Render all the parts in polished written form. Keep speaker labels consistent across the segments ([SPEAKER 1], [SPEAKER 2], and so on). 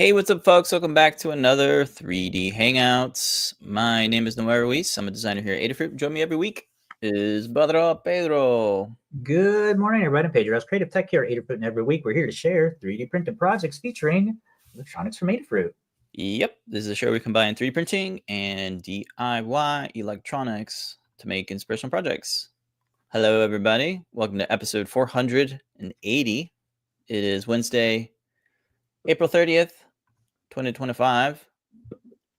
[SPEAKER 1] Hey, what's up, folks? Welcome back to another 3D Hangouts. My name is Noel Ruiz. I'm a designer here at Adafruit. Join me every week is Pedro.
[SPEAKER 2] Good morning, everybody. I'm Pedro, Creative Tech here at Adafruit, and every week we're here to share 3D printed projects featuring electronics from Adafruit.
[SPEAKER 1] Yep, this is a show where we combine 3D printing and DIY electronics to make inspirational projects. Hello, everybody. Welcome to episode 480. It is Wednesday, April 30th, 2025.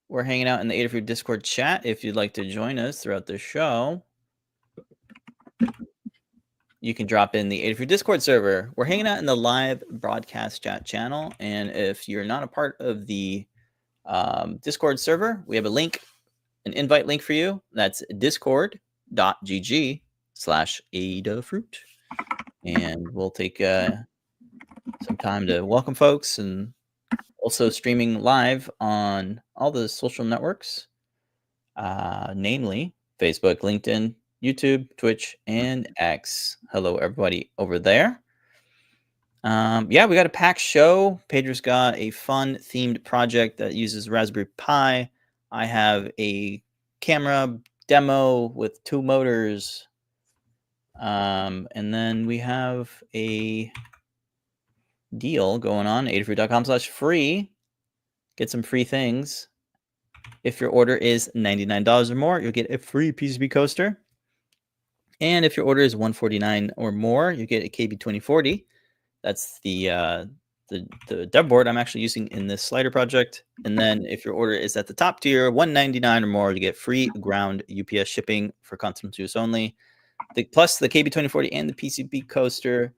[SPEAKER 1] We're hanging out in the Adafruit Discord chat. If you'd like to join us throughout the show, you can drop in the Adafruit Discord server. We're hanging out in the live broadcast chat channel. And if you're not a part of the Discord server, we have a link, an invite link for you. That's discord.gg/Adafruit. And we'll take some time to welcome folks, and also streaming live on all the social networks, namely Facebook, LinkedIn, YouTube, Twitch, and X. Hello, everybody over there. Yeah, we got a packed show. Pedro's got a fun themed project that uses Raspberry Pi. I have a camera demo with 2 motors. And then we have a deal going on, adafruit.com/free. Get some free things. If your order is $99 or more, you'll get a free PCB coaster. And if your order is $149 or more, you get a KB2040. That's the dev board I'm actually using in this slider project. And then if your order is at the top tier, $199 or more, you get free ground UPS shipping for customs use only. Plus the KB2040 and the PCB coaster.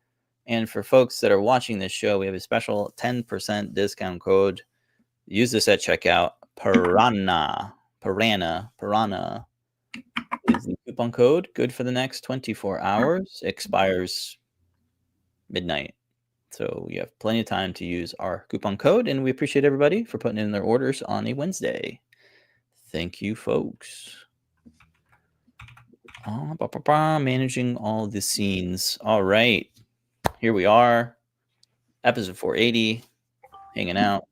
[SPEAKER 1] And for folks that are watching this show, we have a special 10% discount code. Use this at checkout. Piranha is the coupon code. Good for the next 24 hours. Expires midnight. So you have plenty of time to use our coupon code, and we appreciate everybody for putting in their orders on a Wednesday. Thank you, folks. Managing all the scenes. All right. Here we are. Episode 480. Hanging out.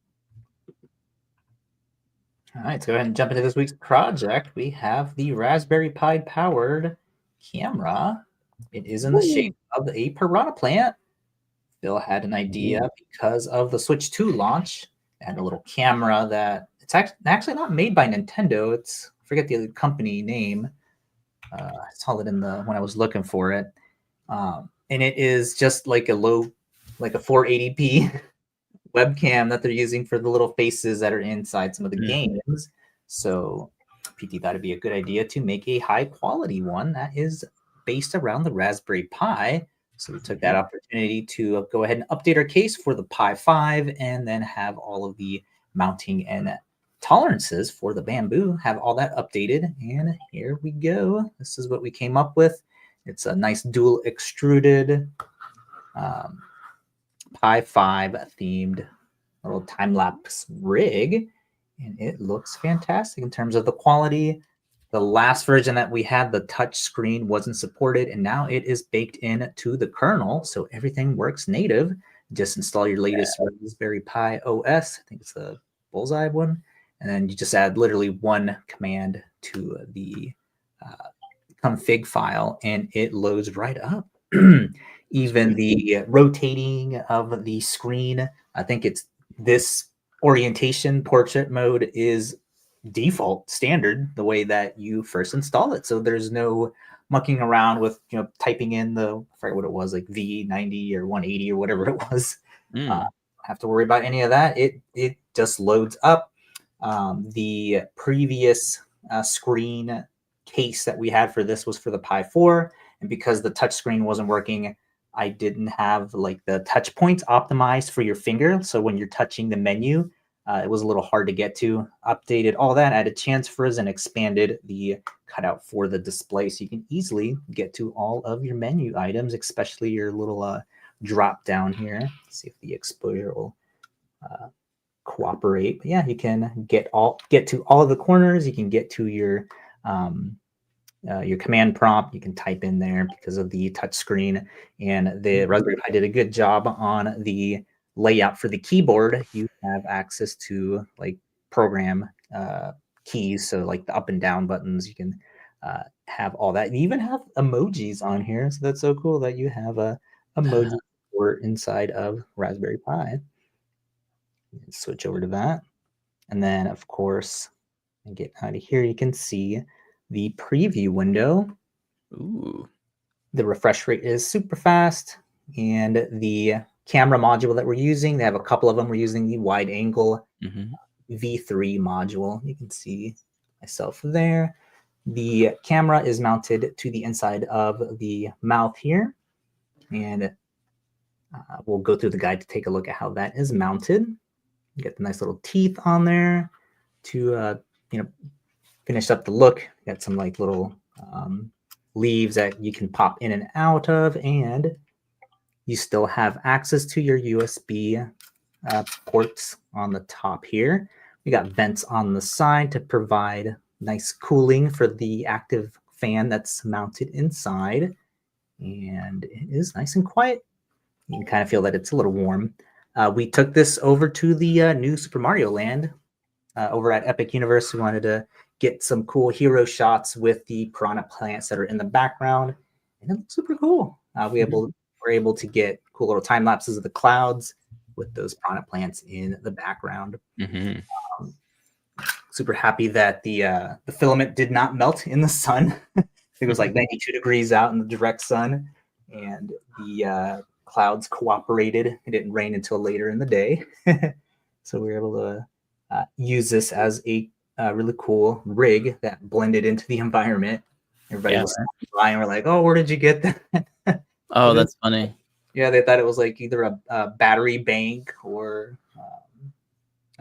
[SPEAKER 2] All right, let's go ahead and jump into this week's project. We have the Raspberry Pi powered camera. It is in the shape of a Piranha plant. Phil had an idea because of the Switch 2 launch. It had a little camera that it's actually not made by Nintendo. It's, I forget the company name. I saw it in when I was looking for it. And it is just like a 480p webcam that they're using for the little faces that are inside some of the games. So PT thought it'd be a good idea to make a high quality one that is based around the Raspberry Pi. So we took that opportunity to go ahead and update our case for the Pi 5 and then have all of the mounting and tolerances for the bamboo, have all that updated. And here we go. This is what we came up with. It's a nice dual extruded Pi 5 themed little time-lapse rig. And it looks fantastic in terms of the quality. The last version that we had, the touch screen wasn't supported, and now it is baked into the kernel, so everything works native. Just install your latest Raspberry Pi OS. I think it's the Bullseye one, and then you just add literally one command to the config file, and it loads right up. Even the rotating of the screen, I think it's this orientation portrait mode is default standard the way that you first install it, so there's no mucking around with typing in I forget what it was, like V90 or 180 or whatever it was. Have to worry about any of that. It just loads up. The previous screen case that we had for this was for the Pi 4, and because the touch screen wasn't working, I didn't have like the touch points optimized for your finger, so when you're touching the menu, it was a little hard to get to. Updated all that, added transfers, and expanded the cutout for the display so you can easily get to all of your menu items, especially your little drop down here. Let's see if the exposure will cooperate. But yeah, you can get to all of the corners. You can get to your command prompt. You can type in there because of the touch screen, and the Raspberry Pi did a good job on the layout for the keyboard, you have access to like program keys. So like the up and down buttons, you can have all that. You even have emojis on here. So that's so cool that you have a emoji support inside of Raspberry Pi. Switch over to that. And then, of course, and get out of here, you can see the preview window.
[SPEAKER 1] Ooh.
[SPEAKER 2] The refresh rate is super fast. And the camera module that we're using, they have a couple of them. We're using the wide angle V3 module. You can see myself there. The camera is mounted to the inside of the mouth here. And we'll go through the guide to take a look at how that is mounted. You get the nice little teeth on there to finish up the look. You got some like little leaves that you can pop in and out of, and you still have access to your USB ports on the top here. We got vents on the side to provide nice cooling for the active fan that's mounted inside, and it is nice and quiet. You can kind of feel that it's a little warm. We took this over to the new Super Mario Land over at Epic Universe. We wanted to get some cool hero shots with the piranha plants that are in the background, and it looks super cool. We're able to get cool little time lapses of the clouds with those piranha plants in the background. Super happy that the filament did not melt in the sun. I think it was like 92 degrees out in the direct sun, and the clouds cooperated. It didn't rain until later in the day. So we were able to use this as a really cool rig that blended into the environment. Everybody was by and we're like, oh, where did you get that?
[SPEAKER 1] Oh, that's funny.
[SPEAKER 2] Yeah, they thought it was like either a battery bank or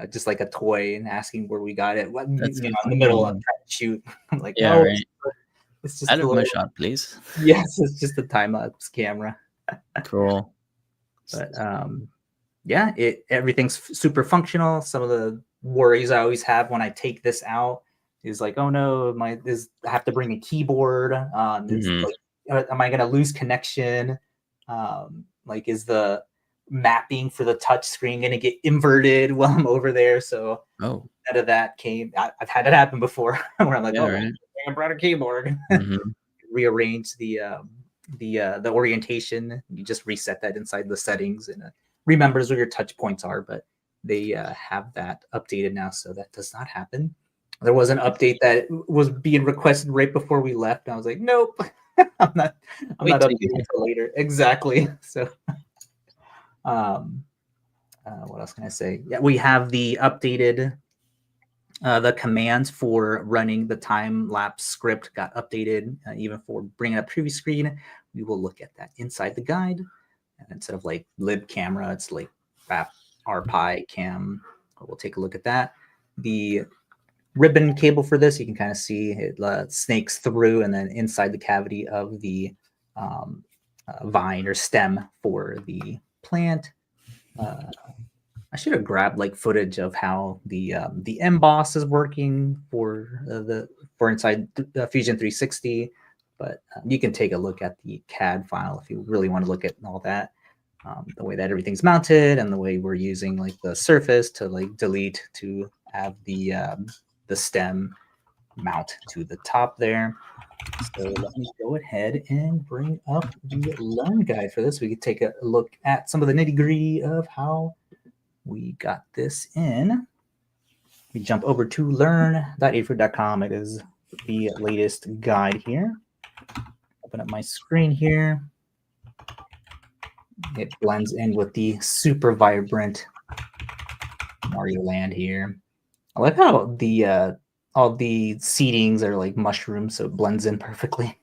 [SPEAKER 2] just like a toy, and asking where we got it. In the middle of trying to shoot. I'm like,
[SPEAKER 1] yeah, right.
[SPEAKER 2] It's just
[SPEAKER 1] out of my shot, please.
[SPEAKER 2] Yes, it's just a time-lapse camera.
[SPEAKER 1] Cool.
[SPEAKER 2] But yeah, everything's super functional. Some of the worries I always have when I take this out is like, oh no, I have to bring a keyboard. Like, am I going to lose connection? Like, is the mapping for the touch screen going to get inverted while I'm over there? So none of that came. I've had it happen before where I'm like, I brought a keyboard. Rearrange the orientation. You just reset that inside the settings, and remembers where your touch points are. But they have that updated now, so that does not happen. There was an update that was being requested right before we left, and I was like, nope, I'm not updating until later. Exactly. So what else can I say? Yeah, we have the updated the commands for running the time-lapse script got updated, even for bringing up preview screen. We will look at that inside the guide. And instead of like lib camera, it's like RPi cam. We'll take a look at that. The ribbon cable for this, you can kind of see it snakes through and then inside the cavity of the vine or stem for the plant. I should have grabbed like footage of how the emboss is working for inside Fusion 360, but you can take a look at the CAD file if you really want to look at all that, the way that everything's mounted and the way we're using like the surface to like delete to have the stem mount to the top there. So let me go ahead and bring up the learn guide for this. We could take a look at some of the nitty-gritty of how we got this in. We jump over to learn.adafruit.com. It is the latest guide here. Open up my screen here. It blends in with the super vibrant Mario Land here. I like how the all the seatings are like mushrooms, so it blends in perfectly.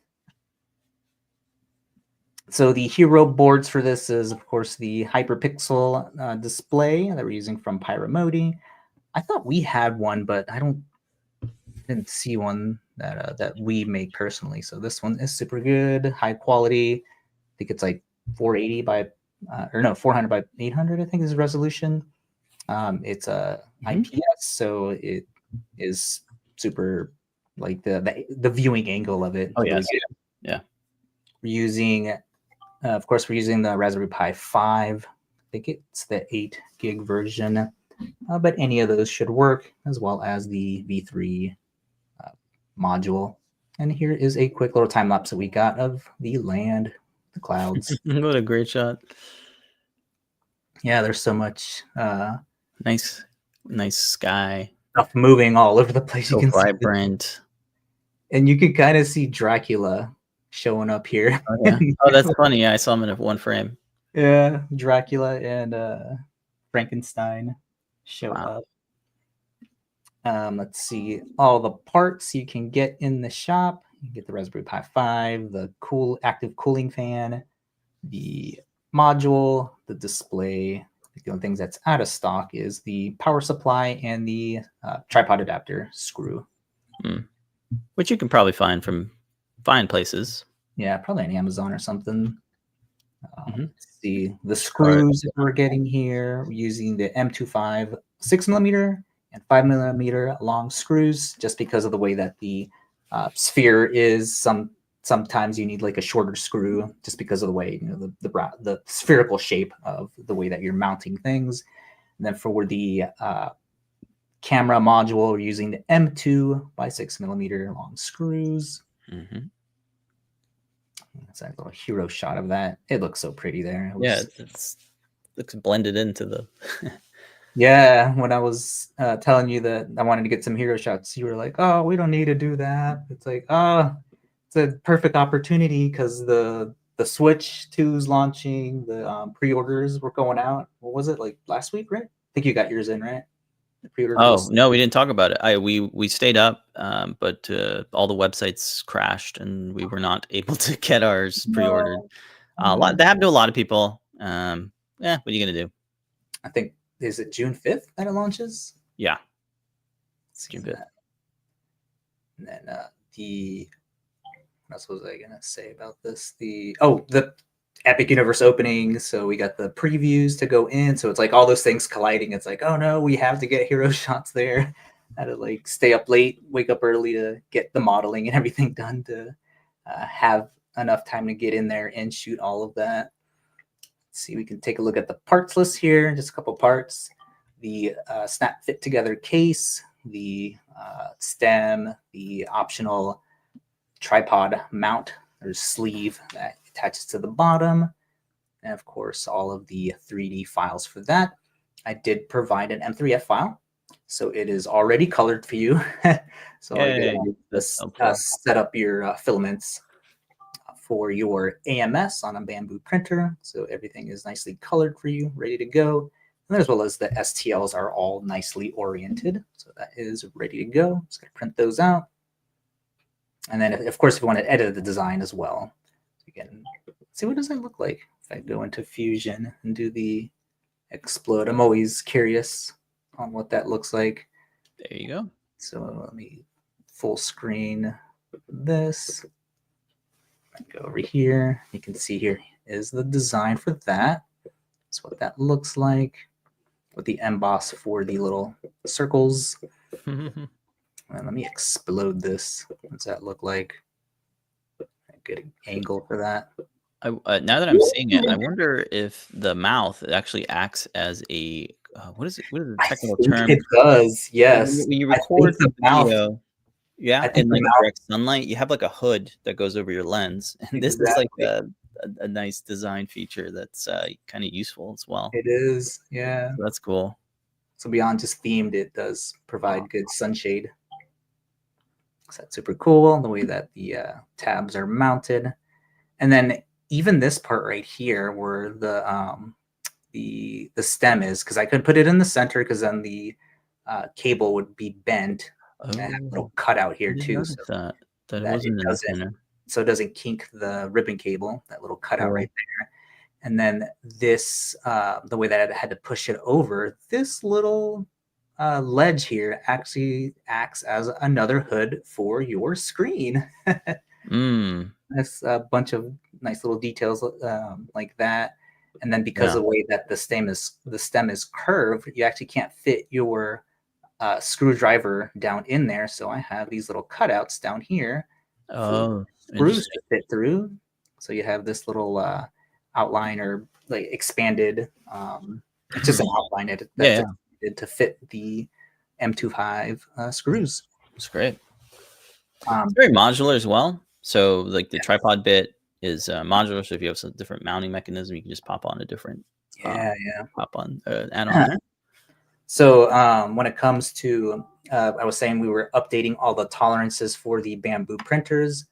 [SPEAKER 2] So the hero boards for this is, of course, the HyperPixel display that we're using from Pimoroni. I thought we had one, but I didn't see one that we make personally. So this one is super good, high quality. I think it's like 480 by 400 by 800. I think is the resolution. It's a IPS, so it is super like the viewing angle of it.
[SPEAKER 1] Oh yes, yeah.
[SPEAKER 2] We're using, of course, we're using the Raspberry Pi 5. think it's the 8 gig version, but any of those should work, as well as the V3 module. And here is a quick little time lapse that we got of the land, the clouds.
[SPEAKER 1] What a great shot.
[SPEAKER 2] Yeah, there's so much
[SPEAKER 1] nice sky.
[SPEAKER 2] Stuff moving all over the place.
[SPEAKER 1] So
[SPEAKER 2] you can
[SPEAKER 1] vibrant.
[SPEAKER 2] See and you can kind of see Dracula showing up here.
[SPEAKER 1] Oh, yeah. Oh, that's funny. Yeah, I saw him in one frame.
[SPEAKER 2] Yeah, Dracula and Frankenstein show up. Let's see all the parts you can get in the shop. You get the Raspberry Pi 5, the active cooling fan, the module, the display. The only things that's out of stock is the power supply and the tripod adapter screw.
[SPEAKER 1] Which you can probably find from fine places.
[SPEAKER 2] Yeah, probably on Amazon or something. Let's see the screws that we're getting here. We're using the M25 6mm and 5mm long screws, just because of the way that the sphere is. Sometimes you need like a shorter screw, just because of the way the spherical shape of the way that you're mounting things. And then for the camera module, we're using the M2 by 6mm long screws. That's a little hero shot of that. It looks so pretty there.
[SPEAKER 1] It looks blended into the.
[SPEAKER 2] Yeah, when I was telling you that I wanted to get some hero shots, you were like, "Oh, we don't need to do that." It's like, it's a perfect opportunity because the Switch 2's launching. The pre-orders were going out. What was it, like last week, right? I think you got yours in, right?
[SPEAKER 1] Oh no, we didn't talk about it. We stayed up, but all the websites crashed, and we were not able to get ours pre-ordered. That happened to a lot of people. Yeah, what are you gonna do?
[SPEAKER 2] I think is it June 5th that it launches?
[SPEAKER 1] Yeah,
[SPEAKER 2] June 5th. And then what else was I gonna say about this? The Epic Universe opening. So we got the previews to go in. So it's like all those things colliding. It's like, oh no, we have to get hero shots there. Had to like stay up late, wake up early to get the modeling and everything done to have enough time to get in there and shoot all of that. Let's see, we can take a look at the parts list here. Just a couple parts. The snap fit together case, the stem, the optional tripod mount or sleeve that attaches to the bottom, and of course all of the 3D files for that. I did provide an M3F file, so it is already colored for you. So all you do is set up your filaments for your AMS on a bamboo printer, so everything is nicely colored for you, ready to go. And as well as the STLs are all nicely oriented, so that is ready to go. Just gonna print those out. And then, of course, if you want to edit the design as well, you can see what does that look like if I go into Fusion and do the explode. I'm always curious on what that looks like.
[SPEAKER 1] There you go.
[SPEAKER 2] So let me full screen this. Go over here. You can see here is the design for that. That's what that looks like with the emboss for the little circles. And let me explode this. What does that look like? Good angle for that.
[SPEAKER 1] Now that I'm seeing it, I wonder if the mouth actually acts as a what is it? What is the technical term?
[SPEAKER 2] It does, yes.
[SPEAKER 1] When you record the video, in like direct sunlight, you have like a hood that goes over your lens, and this is like a nice design feature that's kind of useful as well.
[SPEAKER 2] It is, yeah.
[SPEAKER 1] So that's cool.
[SPEAKER 2] So beyond just themed, it does provide good sunshade. So that's super cool, the way that the tabs are mounted. And then even this part right here where the stem is, because I could put it in the center because then the cable would be bent. And have a little cutout here too. So
[SPEAKER 1] that it wasn't in the center.
[SPEAKER 2] So it doesn't kink the ribbon cable, that little cutout right there. And then this, the way that I had to push it over, this little ledge here actually acts as another hood for your screen. That's a bunch of nice little details like that. And then because of the way that the stem is curved, you actually can't fit your screwdriver down in there. So I have these little cutouts down here.
[SPEAKER 1] Oh,
[SPEAKER 2] screws to fit through. So you have this little outline or like expanded. It's just an outline that's expanded to fit the M25 screws.
[SPEAKER 1] It's great. It's very modular as well. So like the tripod bit is modular. So if you have some different mounting mechanism, you can just pop on a different pop on add-on there.
[SPEAKER 2] So when it comes to, I was saying we were updating all the tolerances for the bamboo printers.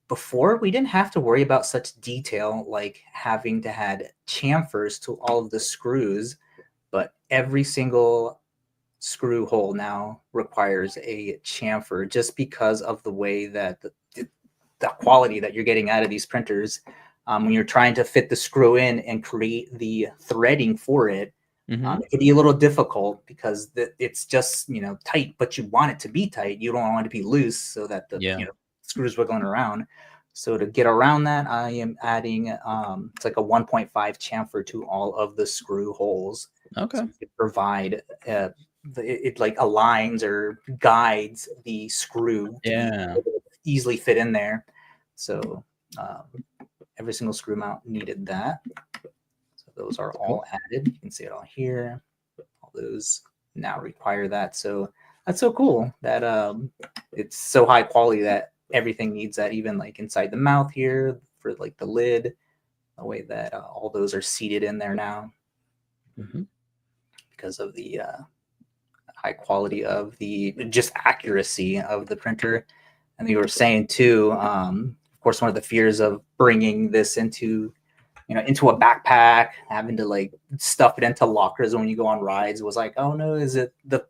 [SPEAKER 2] Before, we didn't have to worry about such detail like having to add chamfers to all of the screws, but every single screw hole now requires a chamfer just because of the way that the quality that you're getting out of these printers. When you're trying to fit the screw in and create the threading for it, it can be a little difficult because it's just, tight, but you want it to be tight. You don't want it to be loose so that the screws wiggling around. So to get around that, I am adding it's like a 1.5 chamfer to all of the screw holes.
[SPEAKER 1] Okay.
[SPEAKER 2] So to provide it like aligns or guides the screw to easily fit in there. So every single screw mount needed that. So those are all added. You can see it all here. All those now require that. So that's so cool that it's so high quality that everything needs that, even like inside the mouth here for like the lid, the way that all those are seated in there now because of the high quality of the just accuracy of the printer. And you were saying too, of course, one of the fears of bringing this into a backpack, having to like stuff it into lockers when you go on rides was like, oh no, is it the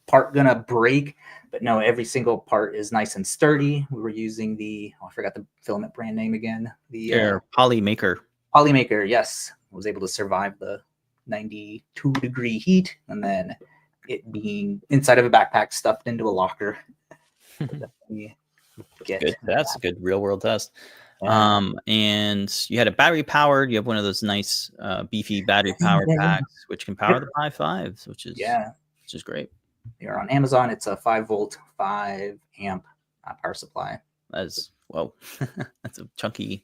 [SPEAKER 2] part gonna break? But no, every single part is nice and sturdy. We were using I forgot the filament brand name again. The
[SPEAKER 1] Polymaker.
[SPEAKER 2] Polymaker, yes. Was able to survive the 92-degree heat, and then it being inside of a backpack stuffed into a locker.
[SPEAKER 1] That's a good real world test. And you had a battery powered. You have one of those nice beefy battery powered packs, which can power the Pi 5s, which is great.
[SPEAKER 2] They are on Amazon. It's a 5-volt, 5-amp power supply.
[SPEAKER 1] That's that's a chunky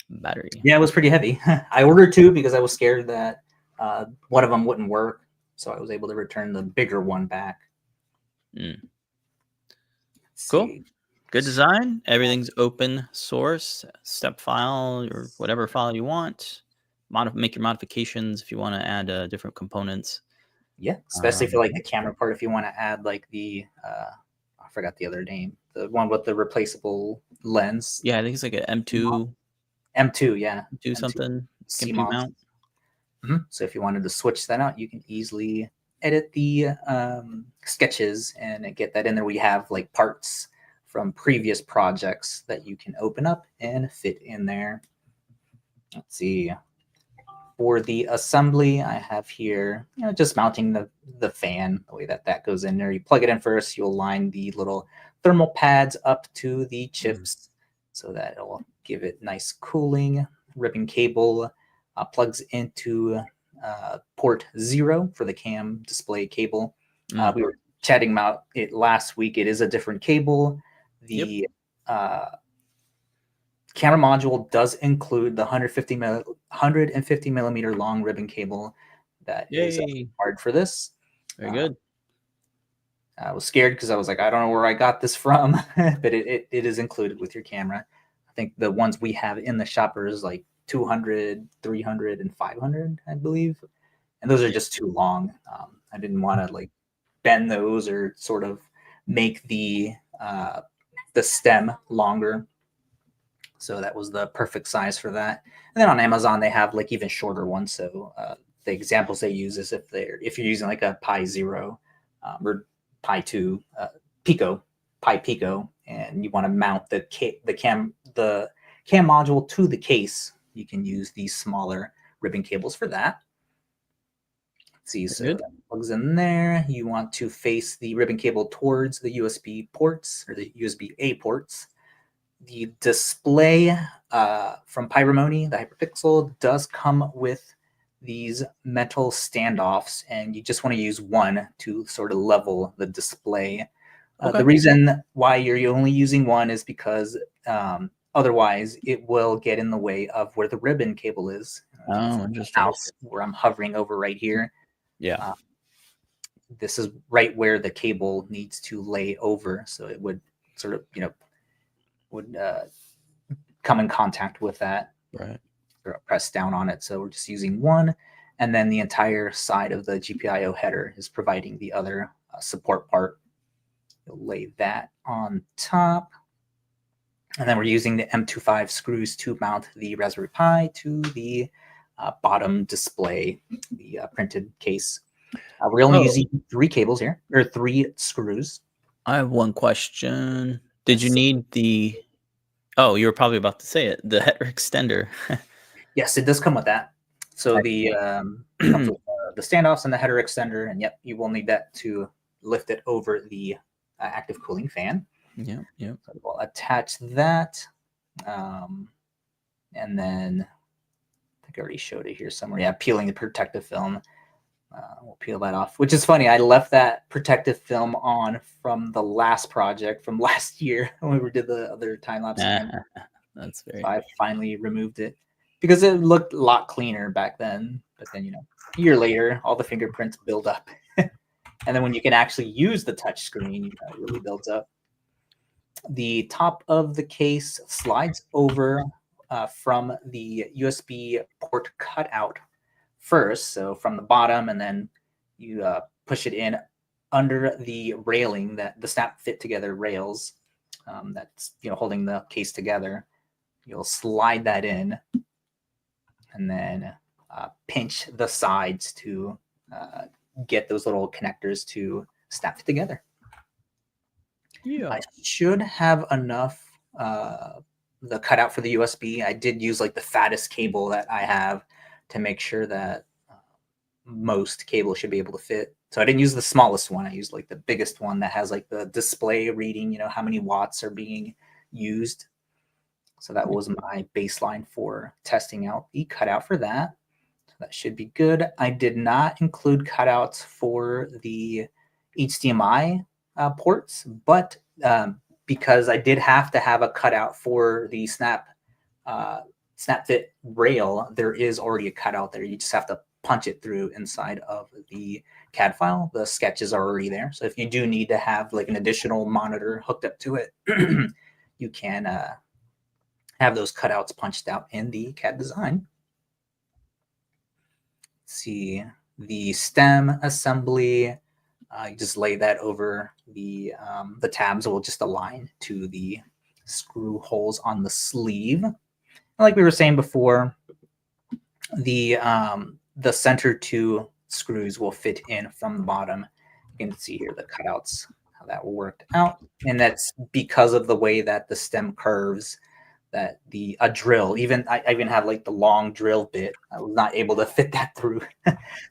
[SPEAKER 1] battery.
[SPEAKER 2] Yeah, it was pretty heavy. I ordered 2 because I was scared that one of them wouldn't work, so I was able to return the bigger one back.
[SPEAKER 1] Cool. Good design. Everything's open source. Step file or whatever file you want. Make your modifications if you want to add different components.
[SPEAKER 2] Yeah, especially for like the camera part, if you want to add like the I forgot the other name, the one with the replaceable lens.
[SPEAKER 1] Yeah, I think it's like an M2.
[SPEAKER 2] M2, yeah.
[SPEAKER 1] M2 something.
[SPEAKER 2] CMOS.
[SPEAKER 1] Mount.
[SPEAKER 2] So if you wanted to switch that out, you can easily edit the sketches and get that in there. We have like parts from previous projects that you can open up and fit in there. Let's see. For the assembly, I have here, just mounting the fan, the way that goes in there. You plug it in first, you'll line the little thermal pads up to the chips so that it'll give it nice cooling. Ribbon cable plugs into port 0 for the cam display cable. We were chatting about it last week. It is a different cable. The camera module does include the 150 millimeter long ribbon cable that is hard for this.
[SPEAKER 1] Very good.
[SPEAKER 2] I was scared because I was like, I don't know where I got this from, but it is included with your camera. I think the ones we have in the shop is like 200, 300, and 500, I believe. And those are just too long. I didn't want to like bend those or sort of make the stem longer. So that was the perfect size for that. And then on Amazon, they have like even shorter ones. So the examples they use is if you're using like a Pi 0 or Pi 2 Pi Pico, and you want to mount the cam module to the case, you can use these smaller ribbon cables for that. Let's see, so that plugs in there. You want to face the ribbon cable towards the USB ports or the USB-A ports. The display from Pimoroni, the HyperPixel, does come with these metal standoffs, and you just want to use one to sort of level the display. The reason why you're only using one is because otherwise it will get in the way of where the ribbon cable is.
[SPEAKER 1] Oh, interesting.
[SPEAKER 2] Mouse where I'm hovering over right here.
[SPEAKER 1] Yeah.
[SPEAKER 2] This is right where the cable needs to lay over, so it would sort of, would come in contact with that.
[SPEAKER 1] Right.
[SPEAKER 2] Or press down on it. So we're just using one, and then the entire side of the GPIO header is providing the other support part. You'll lay that on top. And then we're using the M25 screws to mount the Raspberry Pi to the bottom display, the printed case. We're only using 3 cables here, or 3 screws.
[SPEAKER 1] I have one question. Did you need the... Oh, you were probably about to say it. The header extender.
[SPEAKER 2] Yes, it does come with that. So the comes with, the standoffs and the header extender, and yep, you will need that to lift it over the active cooling fan.
[SPEAKER 1] Yeah.
[SPEAKER 2] So we'll attach that, and then I think I already showed it here somewhere. Yeah, peeling the protective film. We'll peel that off, which is funny. I left that protective film on from the last project from last year when we did the other time lapse.
[SPEAKER 1] That's very...
[SPEAKER 2] So I finally removed it because it looked a lot cleaner back then. But then, a year later, all the fingerprints build up. And then when you can actually use the touch screen, it really builds up. The top of the case slides over from the USB port cutout first. So from the bottom, and then you push it in under the railing, that the snap fit together rails that's holding the case together. You'll slide that in, and then pinch the sides to get those little connectors to snap it together.
[SPEAKER 1] Yeah.
[SPEAKER 2] I should have enough the cutout for the USB. I did use like the fattest cable that I have to make sure that most cables should be able to fit. So I didn't use the smallest one. I used like the biggest one that has like the display reading, how many watts are being used. So that was my baseline for testing out the cutout for that. So that should be good. I did not include cutouts for the HDMI ports, but because I did have to have a cutout for the snap fit rail, there is already a cutout there. You just have to punch it through inside of the CAD file. The sketches are already there. So if you do need to have like an additional monitor hooked up to it, you can have those cutouts punched out in the CAD design. Let's see, the stem assembly, you just lay that over the tabs will just align to the screw holes on the sleeve. And like we were saying before, the center 2 screws will fit in from the bottom. You can see here the cutouts, how that worked out. And that's because of the way that the stem curves, that a drill, I even have like the long drill bit. I was not able to fit that through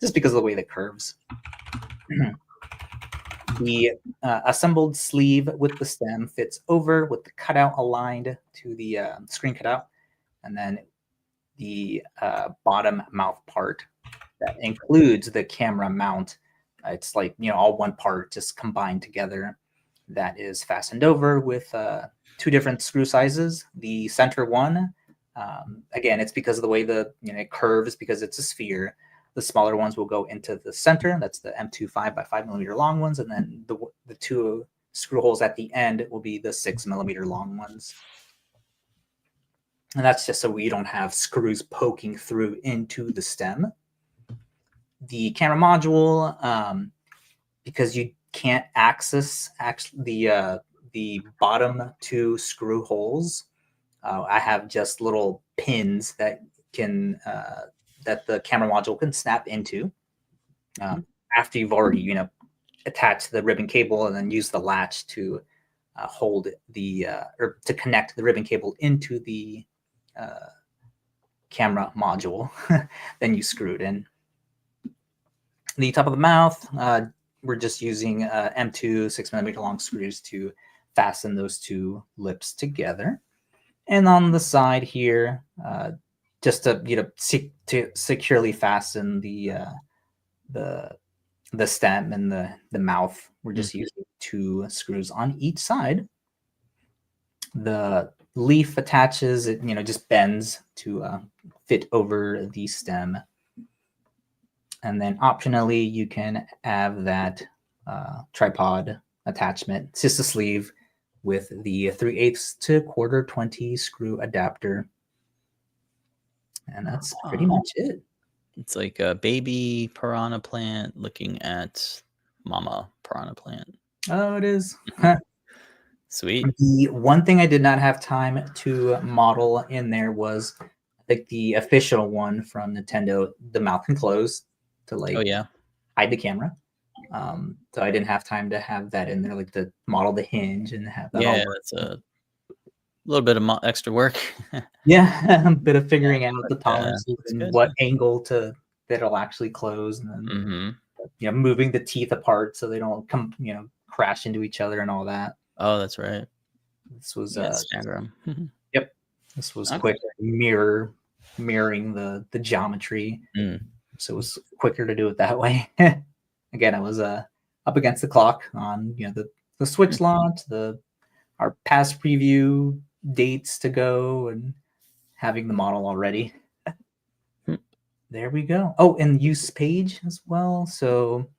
[SPEAKER 2] just because of the way that curves. The assembled sleeve with the stem fits over with the cutout aligned to the screen cutout. And then the bottom mouth part that includes the camera mount. It's like, all one part just combined together. That is fastened over with 2 different screw sizes. The center one, again, it's because of the way it curves because it's a sphere. The smaller ones will go into the center. That's the M25 by 5 millimeter long ones. And then the 2 screw holes at the end will be the 6 millimeter long ones. And that's just so we don't have screws poking through into the stem. The camera module, because you can't access the bottom 2 screw holes, I have just little pins that can that the camera module can snap into after you've already attached the ribbon cable and then use the latch to hold the or to connect the ribbon cable into the camera module. Then you screw it in. The top of the mouth, we're just using M2 6 millimeter long screws to fasten those 2 lips together. And on the side here, just to securely fasten the stem and the mouth, we're just using 2 screws on each side. The leaf attaches, it just bends to fit over the stem. And then optionally, you can have that tripod attachment. It's just a sleeve with the 3/8 to 1/4 20 screw adapter. And that's pretty much it.
[SPEAKER 1] It's like a baby piranha plant looking at mama piranha plant.
[SPEAKER 2] Oh, it is.
[SPEAKER 1] Sweet.
[SPEAKER 2] The one thing I did not have time to model in there was, I think, the official one from Nintendo, the mouth can close to like hide the camera. So I didn't have time to have that in there, like to model the hinge and have that all work.
[SPEAKER 1] That's a little bit of extra work.
[SPEAKER 2] Yeah, a bit of figuring out the tolerances and
[SPEAKER 1] good.
[SPEAKER 2] what angle that it'll actually close, and then moving the teeth apart so they don't come crash into each other and all that.
[SPEAKER 1] Oh, that's right.
[SPEAKER 2] This was
[SPEAKER 1] yep.
[SPEAKER 2] This was quick mirroring the geometry. So it was quicker to do it that way. Again, I was up against the clock on the Switch launch, our past preview dates to go, and having the model already. There we go. Oh, and use page as well. So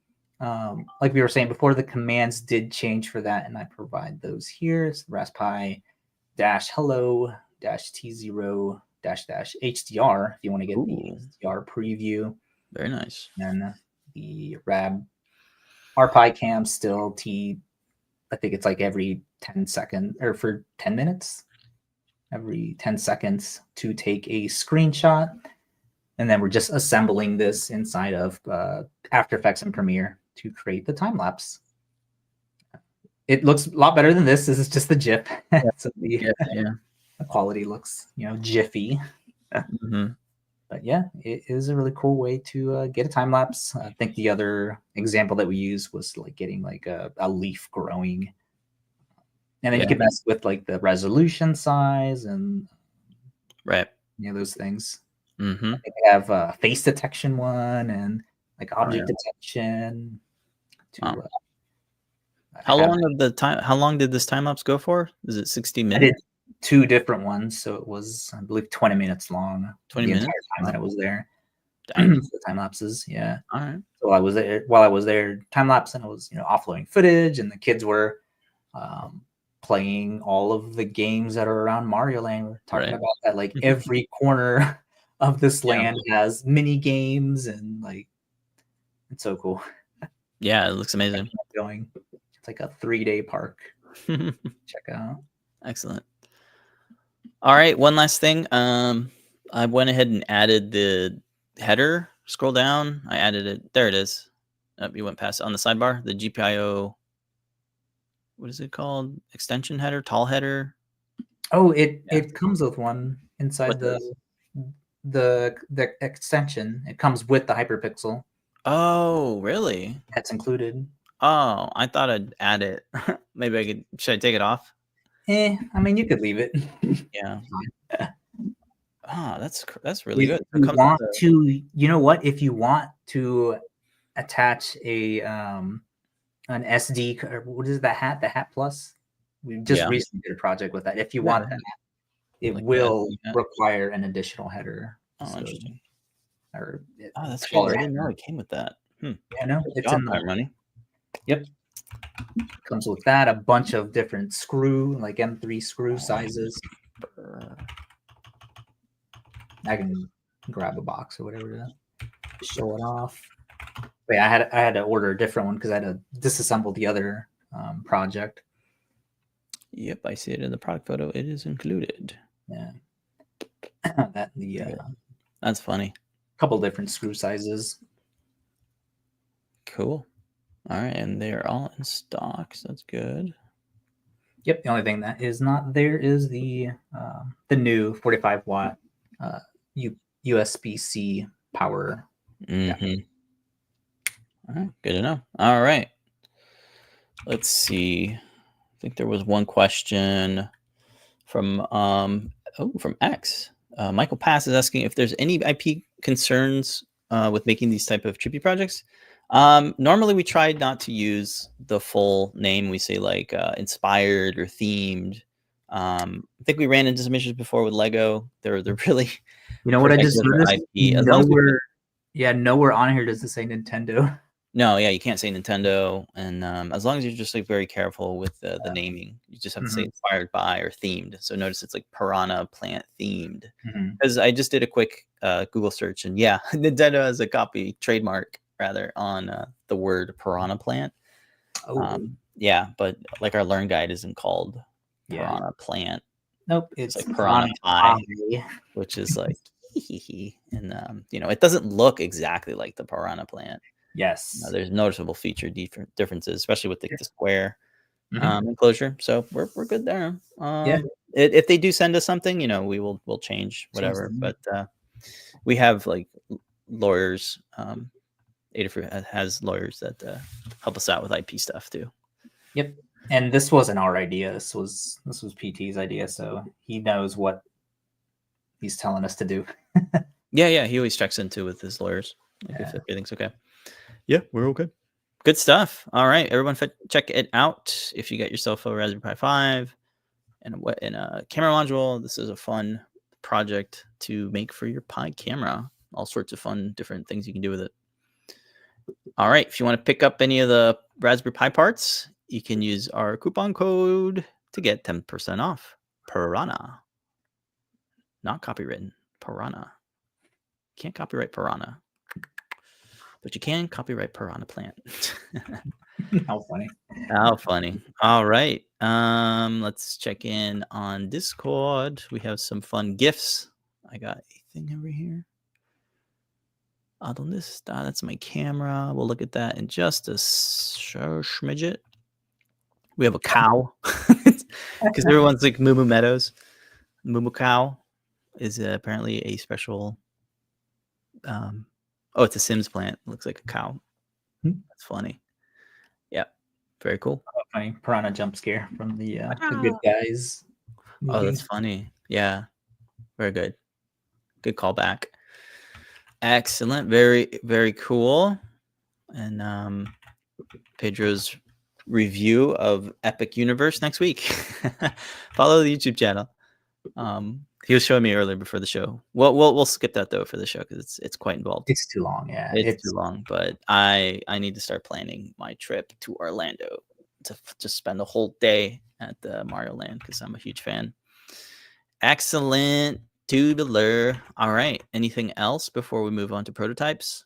[SPEAKER 2] like we were saying before, the commands did change for that, and I provide those here. It's Raspberry -hello -t0 -hdr if you want to get the HDR preview.
[SPEAKER 1] Very nice.
[SPEAKER 2] And the RPi cam still I think it's like every 10 seconds, or for 10 minutes, every 10 seconds to take a screenshot. And then we're just assembling this inside of After Effects and Premiere to create the time lapse. It looks a lot better than this. This is just the GIF. So the quality looks, jiffy. But yeah, it is a really cool way to get a time lapse. I think the other example that we used was like getting like a leaf growing. And then you can mess with like the resolution size and those things. They have a face detection one and like object detection.
[SPEAKER 1] How long did this time lapse go for? Is it 60 minutes?
[SPEAKER 2] I did 2 different ones, so it was, I believe, 20 minutes long.
[SPEAKER 1] 20 minutes?
[SPEAKER 2] Entire time that it was there. The time lapses, yeah.
[SPEAKER 1] All right.
[SPEAKER 2] So while I was there, time lapse, and I was offloading footage, and the kids were playing all of the games that are around Mario Land. We're talking about that, like every corner of this land has mini games, and like it's so cool.
[SPEAKER 1] Yeah, it looks amazing.
[SPEAKER 2] It's like a 3-day park. Check out.
[SPEAKER 1] Excellent. All right, one last thing. I went ahead and added the header. Scroll down. I added it. There it is. You went past it on the sidebar. The GPIO. What is it called? Extension header, tall header.
[SPEAKER 2] Oh, it comes with one inside the extension. It comes with the HyperPixel.
[SPEAKER 1] Oh, really?
[SPEAKER 2] That's included.
[SPEAKER 1] Oh, I thought I'd add it. Maybe should I take it off?
[SPEAKER 2] I mean, you could leave it.
[SPEAKER 1] Yeah. Oh, that's really good.
[SPEAKER 2] If you want to, you know what? If you want to attach an SD, or what is that hat? The Hat Plus. We just recently did a project with that. If you want that, it will require an additional header.
[SPEAKER 1] Oh, interesting. That's
[SPEAKER 2] cool.
[SPEAKER 1] I didn't know it came with that.
[SPEAKER 2] Yeah, no, it's in the
[SPEAKER 1] money.
[SPEAKER 2] Yep. Comes with that, a bunch of different screw, like M3 screw sizes. I can grab a box or whatever to show it off. But yeah, I had to order a different one because I had to disassemble the other project.
[SPEAKER 1] Yep, I see it in the product photo. It is included.
[SPEAKER 2] Yeah.
[SPEAKER 1] That's funny.
[SPEAKER 2] A couple different screw sizes.
[SPEAKER 1] Cool. All right, and they're all in stock, so that's good.
[SPEAKER 2] Yep, the only thing that is not there is the new 45-watt USB-C power.
[SPEAKER 1] All right, good to know. All right, let's see. I think there was one question from X. Michael Pass is asking if there's any IP concerns with making these type of trippy projects. Normally we try not to use the full name. We say like inspired or themed. I think we ran into some issues before with Lego. They're really
[SPEAKER 2] You know what I just
[SPEAKER 1] protective of their
[SPEAKER 2] noticed?
[SPEAKER 1] IP. As long as
[SPEAKER 2] Nowhere on here does it say Nintendo.
[SPEAKER 1] no, yeah, you can't say Nintendo, and as long as you're just like very careful with the naming, you just have to say inspired by or themed. So notice it's like Piranha Plant themed, because I just did a quick Google search, and yeah, Nintendo has a copy trademark rather on the word Piranha Plant. Yeah, but like our Learn Guide isn't called Piranha Plant.
[SPEAKER 2] Nope,
[SPEAKER 1] it's like Piranha Pie, which is like and you know, it doesn't look exactly like the Piranha Plant.
[SPEAKER 2] Yes,
[SPEAKER 1] there's noticeable feature differences, especially with the square enclosure. So we're good there. If they do send us something, you know, we'll change whatever. But we have like lawyers. Adafruit has lawyers that help us out with IP stuff too.
[SPEAKER 2] Yep. And this wasn't our idea. This was PT's idea, so he knows what he's telling us to do.
[SPEAKER 1] Yeah, he always checks into with his lawyers, like if everything's okay. Yeah, we're okay. Good stuff. All right, everyone, check it out. If you get yourself a Raspberry Pi 5 and a camera module, this is a fun project to make for your Pi camera. All sorts of fun, different things you can do with it. All right, if you want to pick up any of the Raspberry Pi parts, you can use our coupon code to get 10% off. Piranha. Not copywritten. Piranha. Can't copyright Piranha. But you can copyright Piranha Plant.
[SPEAKER 2] How funny.
[SPEAKER 1] How funny. All right. Let's check in on Discord. We have some fun GIFs. I got a thing over here. On this, that's my camera. We'll look at that in just a schmidget. We have a cow because everyone's like Moo Meadows. Moo Cow is apparently a special. It's a Sims plant. It looks like a cow. That's funny. Yeah, very cool.
[SPEAKER 2] Funny Piranha jump scare from the Good Guys.
[SPEAKER 1] Oh, that's funny. Yeah, very good. Good callback. Excellent. Very, very cool. And Pedro's review of Epic Universe next week. Follow the YouTube channel. He was showing me earlier before the show. We'll skip that though for the show because it's quite involved.
[SPEAKER 2] It's too long. Yeah,
[SPEAKER 1] it's too long. But I need to start planning my trip to Orlando to just spend a whole day at the Mario Land because I'm a huge fan. Excellent. Tubular. All right. Anything else before we move on to prototypes?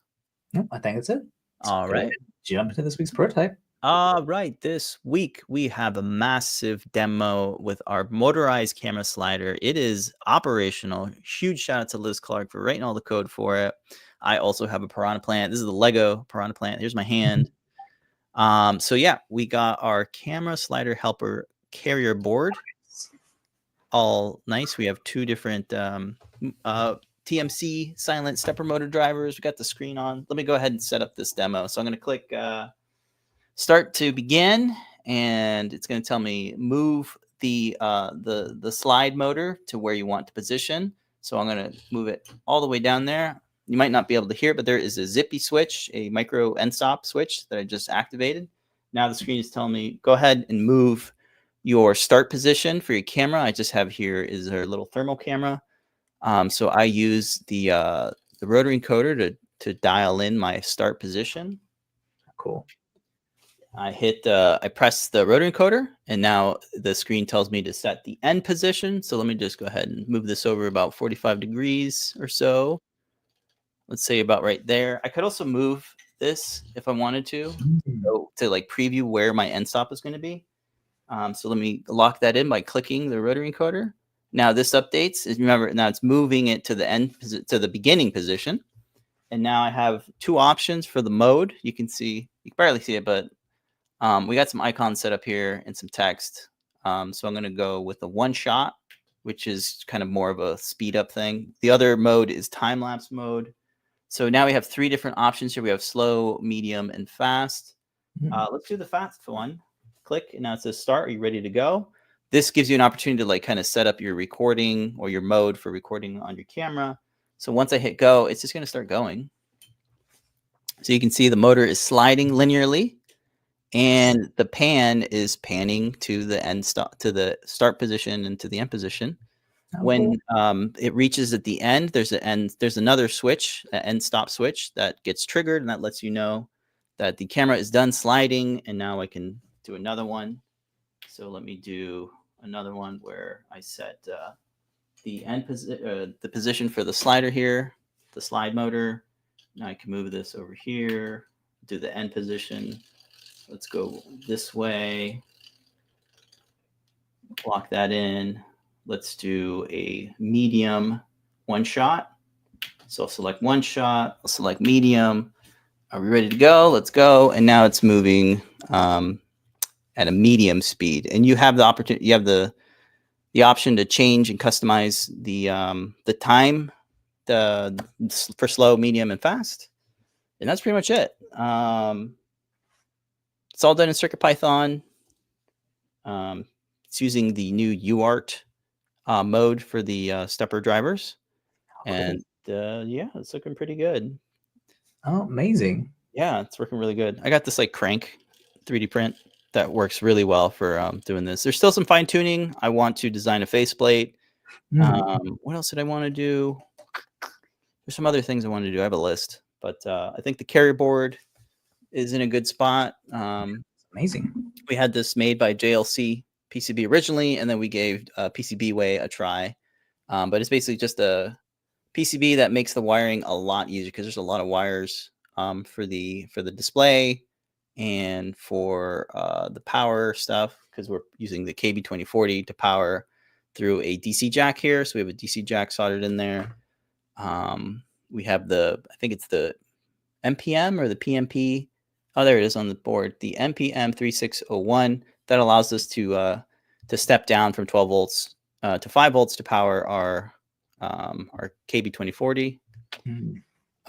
[SPEAKER 2] No, I think that's it.
[SPEAKER 1] All right.
[SPEAKER 2] Jump into this week's prototype.
[SPEAKER 1] All right. This week we have a massive demo with our motorized camera slider. It is operational. Huge shout out to Liz Clark for writing all the code for it. I also have a Piranha Plant. This is the Lego Piranha Plant. Here's my hand. So yeah, we got our camera slider helper carrier board. All nice. We have two different TMC silent stepper motor drivers. We got the screen on. Let me go ahead and set up this demo. So I'm going to click start to begin, and it's going to tell me move the slide motor to where you want to position. So I'm going to move it all the way down there. You might not be able to hear it, but there is a zippy switch, a micro end stop switch that I just activated. Now the screen is telling me go ahead and move your start position for your camera. I just have here is our little thermal camera. So I use the rotary encoder to dial in my start position.
[SPEAKER 2] Cool.
[SPEAKER 1] I press the rotary encoder, and now the screen tells me to set the end position. So let me just go ahead and move this over about 45 degrees or so. Let's say about right there. I could also move this if I wanted to, to like preview where my end stop is going to be. So let me lock that in by clicking the rotary encoder. Now this updates. Remember, now it's moving it to the beginning position. And now I have two options for the mode. You can barely see it, but we got some icons set up here and some text. So I'm going to go with the one shot, which is kind of more of a speed up thing. The other mode is time lapse mode. So now we have three different options here. We have slow, medium, and fast. Let's do the fast one. Click, and now it says start. Are you ready to go? This gives you an opportunity to like kind of set up your recording or your mode for recording on your camera. So once I hit go, it's just going to start going. So you can see the motor is sliding linearly. and the pan is panning to the to the start position and to the end position.
[SPEAKER 2] Oh,
[SPEAKER 1] When
[SPEAKER 2] cool.
[SPEAKER 1] it reaches at the end, there's another switch, an end stop switch that gets triggered, and that lets you know that the camera is done sliding. And now I can do another one. So let me do another one where I set the position for the slider here, the slide motor. Now I can move this over here, do the end position. Let's go this way. Lock that in. Let's do a medium one shot. So I'll select one shot. I'll select medium. Are we ready to go? Let's go. And now it's moving at a medium speed. And you have the opportunity. You have the option to change and customize the time for slow, medium, and fast. And that's pretty much it. It's all done in CircuitPython. It's using the new UART mode for the stepper drivers. And yeah, it's looking pretty good.
[SPEAKER 2] Oh, amazing.
[SPEAKER 1] Yeah, it's working really good. I got this like crank 3D print that works really well for doing this. There's still some fine tuning. I want to design a faceplate. What else did I want to do? There's some other things I want to do. I have a list, but I think the carrier board is in a good spot.
[SPEAKER 2] Amazing.
[SPEAKER 1] We had this made by JLC PCB originally, and then we gave PCBWay a try. But it's basically just a PCB that makes the wiring a lot easier because there's a lot of wires for the display and for the power stuff, because we're using the KB2040 to power through a DC jack here. So we have a DC jack soldered in there. We have I think it's the MPM or the PMP. Oh, there it is on the board. The MPM3601 that allows us to step down from 12 volts to 5 volts to power our KB2040.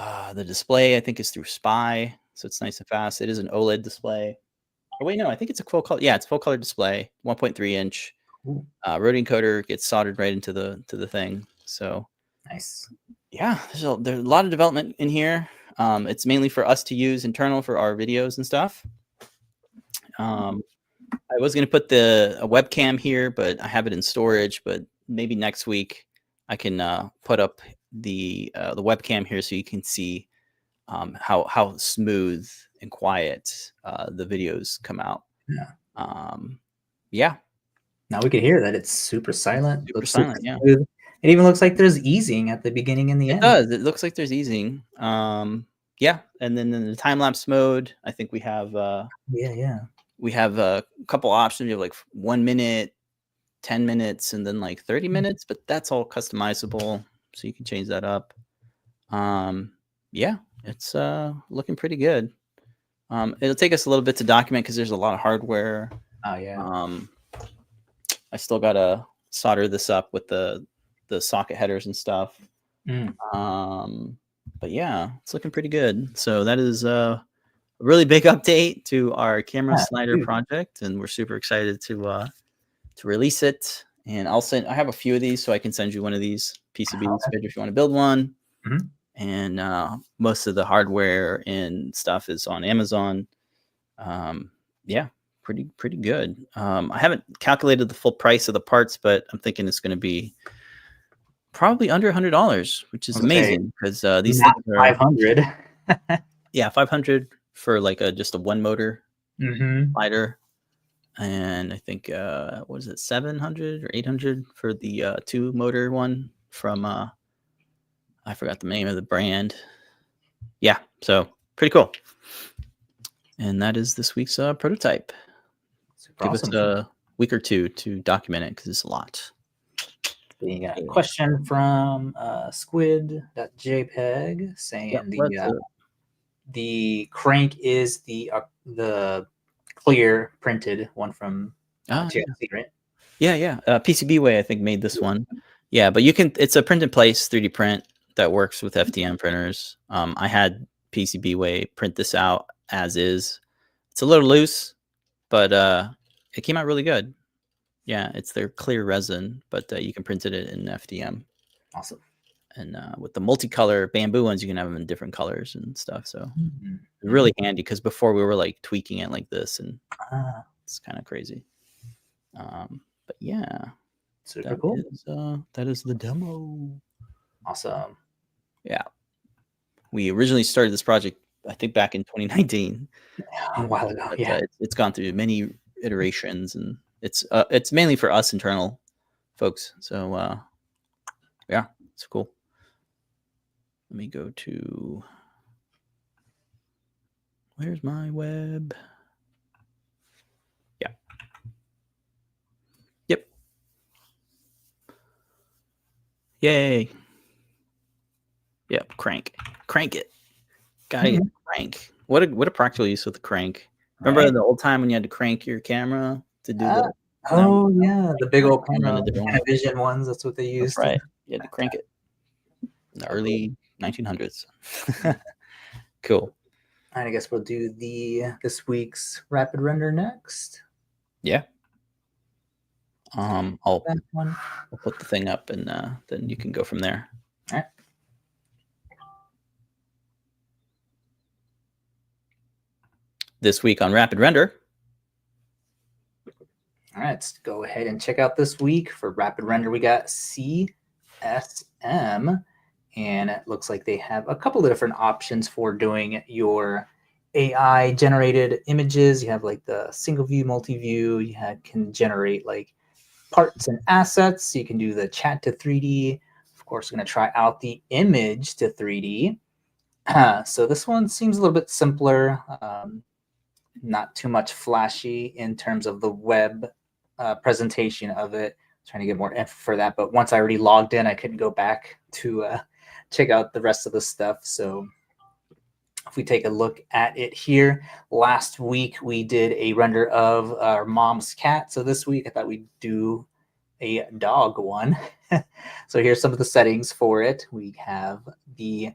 [SPEAKER 1] The display, I think, is through SPI, so it's nice and fast. It is an OLED display. Oh wait, no, I think it's a full color. Yeah, it's full color display, 1.3 inch. Rotary encoder gets soldered right into the thing. So
[SPEAKER 2] nice.
[SPEAKER 1] Yeah, there's a lot of development in here. It's mainly for us to use internal for our videos and stuff. I was going to put a webcam here, but I have it in storage. But maybe next week I can put up the webcam here so you can see how smooth and quiet the videos come out. Yeah.
[SPEAKER 2] Now we can hear that it's super silent.
[SPEAKER 1] Super silent, yeah.
[SPEAKER 2] Smooth. It even looks like there's easing at the beginning and the end.
[SPEAKER 1] It does. It looks like there's easing. Yeah, and then in the time lapse mode, I think we have we have a couple options. We have like 1 minute, 10 minutes, and then like 30 minutes, but that's all customizable, so you can change that up. Yeah, it's looking pretty good. It'll take us a little bit to document because there's a lot of hardware.
[SPEAKER 2] Oh yeah.
[SPEAKER 1] I still gotta solder this up with the socket headers and stuff. But yeah, it's looking pretty good. So that is a really big update to our camera slider project, and we're super excited to release it. And I have a few of these, so I can send you one of these PCBs if you want to build one. And most of the hardware and stuff is on Amazon. Yeah, pretty good. I haven't calculated the full price of the parts, but I'm thinking it's going to be probably under $100, which is amazing because these things are
[SPEAKER 2] 500.
[SPEAKER 1] Yeah, 500 for like just a one motor slider, and I think what is it, 700 or 800 for the two motor one from I forgot the name of the brand. Yeah, so pretty cool. And that is this week's prototype. Give us a week or two to document it because it's a lot.
[SPEAKER 2] We got a question from squid.jpg saying the crank is the clear printed one from TMC, right?
[SPEAKER 1] Yeah. PCBWay, I think, made this one. Yeah, but it's a print in place 3D print that works with FDM printers. I had PCBWay print this out as is. It's a little loose, but it came out really good. Yeah, it's their clear resin, but you can print it in FDM.
[SPEAKER 2] Awesome.
[SPEAKER 1] And with the multicolor bamboo ones, you can have them in different colors and stuff. So it's really handy, because before we were like tweaking it like this, and it's kind of crazy. But yeah,
[SPEAKER 2] super cool.
[SPEAKER 1] That is the demo.
[SPEAKER 2] Awesome.
[SPEAKER 1] Yeah, we originally started this project, I think, back in 2019.
[SPEAKER 2] A while ago,
[SPEAKER 1] But,
[SPEAKER 2] yeah.
[SPEAKER 1] it's gone through many iterations, and it's mainly for us internal folks. So yeah, it's cool. Let me go to, where's my web? Yeah. Yep. Yay. Yep. Crank it. Gotta get crank. What a practical use with the crank. Remember the old time when you had to crank your camera to do the?
[SPEAKER 2] Oh yeah, the big old camera,
[SPEAKER 1] the
[SPEAKER 2] Panavision ones. That's what they used.
[SPEAKER 1] That's right. You had to crank it in the early 1900s. Cool.
[SPEAKER 2] And I guess we'll do this week's rapid render next.
[SPEAKER 1] Yeah. I'll put the thing up, and then you can go from there.
[SPEAKER 2] All right.
[SPEAKER 1] This week on Rapid Render.
[SPEAKER 2] All right, let's go ahead and check out this week for Rapid Render. We got CSM, and it looks like they have a couple of different options for doing your AI generated images. You have like the single view, multi-view. You can generate like parts and assets. You can do the chat to 3D. Of course, we're going to try out the image to 3D. So this one seems a little bit simpler. Not too much flashy in terms of the web presentation of it. Trying to get more info for that, but once I already logged in, I couldn't go back to check out the rest of the stuff. So if we take a look at it here, last week we did a render of our mom's cat. So this week I thought we'd do a dog one. So here's some of the settings for it. We have the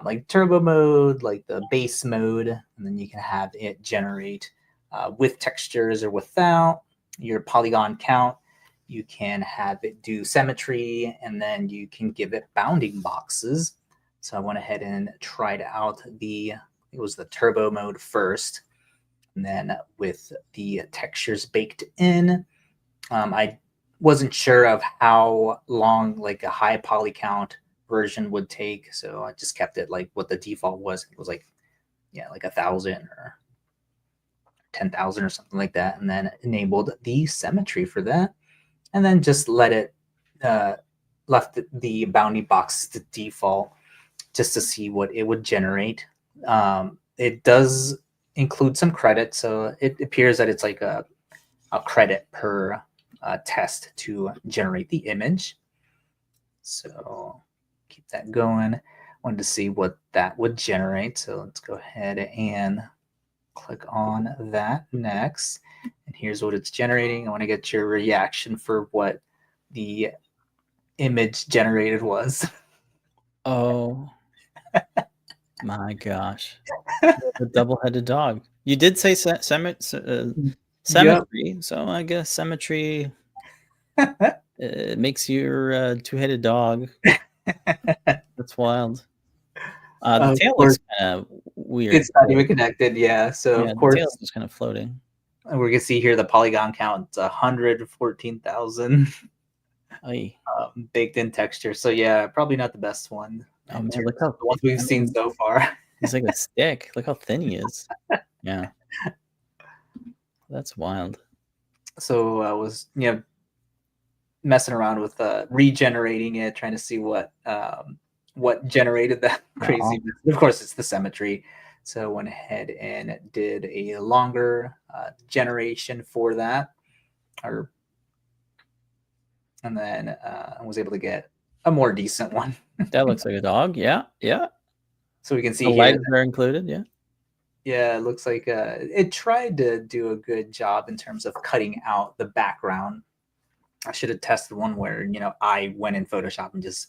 [SPEAKER 2] like turbo mode, like the base mode, and then you can have it generate with textures or without. Your polygon count, you can have it do symmetry, and then you can give it bounding boxes. So I went ahead and tried out it was the turbo mode first, and then with the textures baked in, I wasn't sure of how long like a high poly count version would take, so I just kept it like what the default was. It was like 1,000 or 10,000 or something like that, and then enabled the symmetry for that, and then just let it left the bounding box to default just to see what it would generate. It does include some credit, so it appears that it's like a credit per test to generate the image. So keep that going. Wanted to see what that would generate. So let's go ahead and click on that next. And here's what it's generating. I want to get your reaction for what the image generated was.
[SPEAKER 1] Oh my gosh. A double-headed dog. You did say symmetry, so I guess symmetry makes your two-headed dog. That's wild. The tail looks kind of weird.
[SPEAKER 2] It's not even connected, yeah. So of course,
[SPEAKER 1] the tail's just kind of floating.
[SPEAKER 2] And we can see here the polygon count. It's 114,000 baked in texture. So yeah, probably not the best one.
[SPEAKER 1] Oh man, look how
[SPEAKER 2] the ones we've seen so far.
[SPEAKER 1] He's like a stick. Look how thin he is. Yeah, that's wild.
[SPEAKER 2] So I was messing around with regenerating it, trying to see what generated that crazy. Of course, it's the symmetry. So I went ahead and did a longer generation for that, and then I was able to get a more decent one.
[SPEAKER 1] That looks like a dog. Yeah, yeah.
[SPEAKER 2] So we can see
[SPEAKER 1] the
[SPEAKER 2] here
[SPEAKER 1] legs are included. Yeah.
[SPEAKER 2] Yeah, it looks like it tried to do a good job in terms of cutting out the background. I should have tested one where I went in Photoshop and just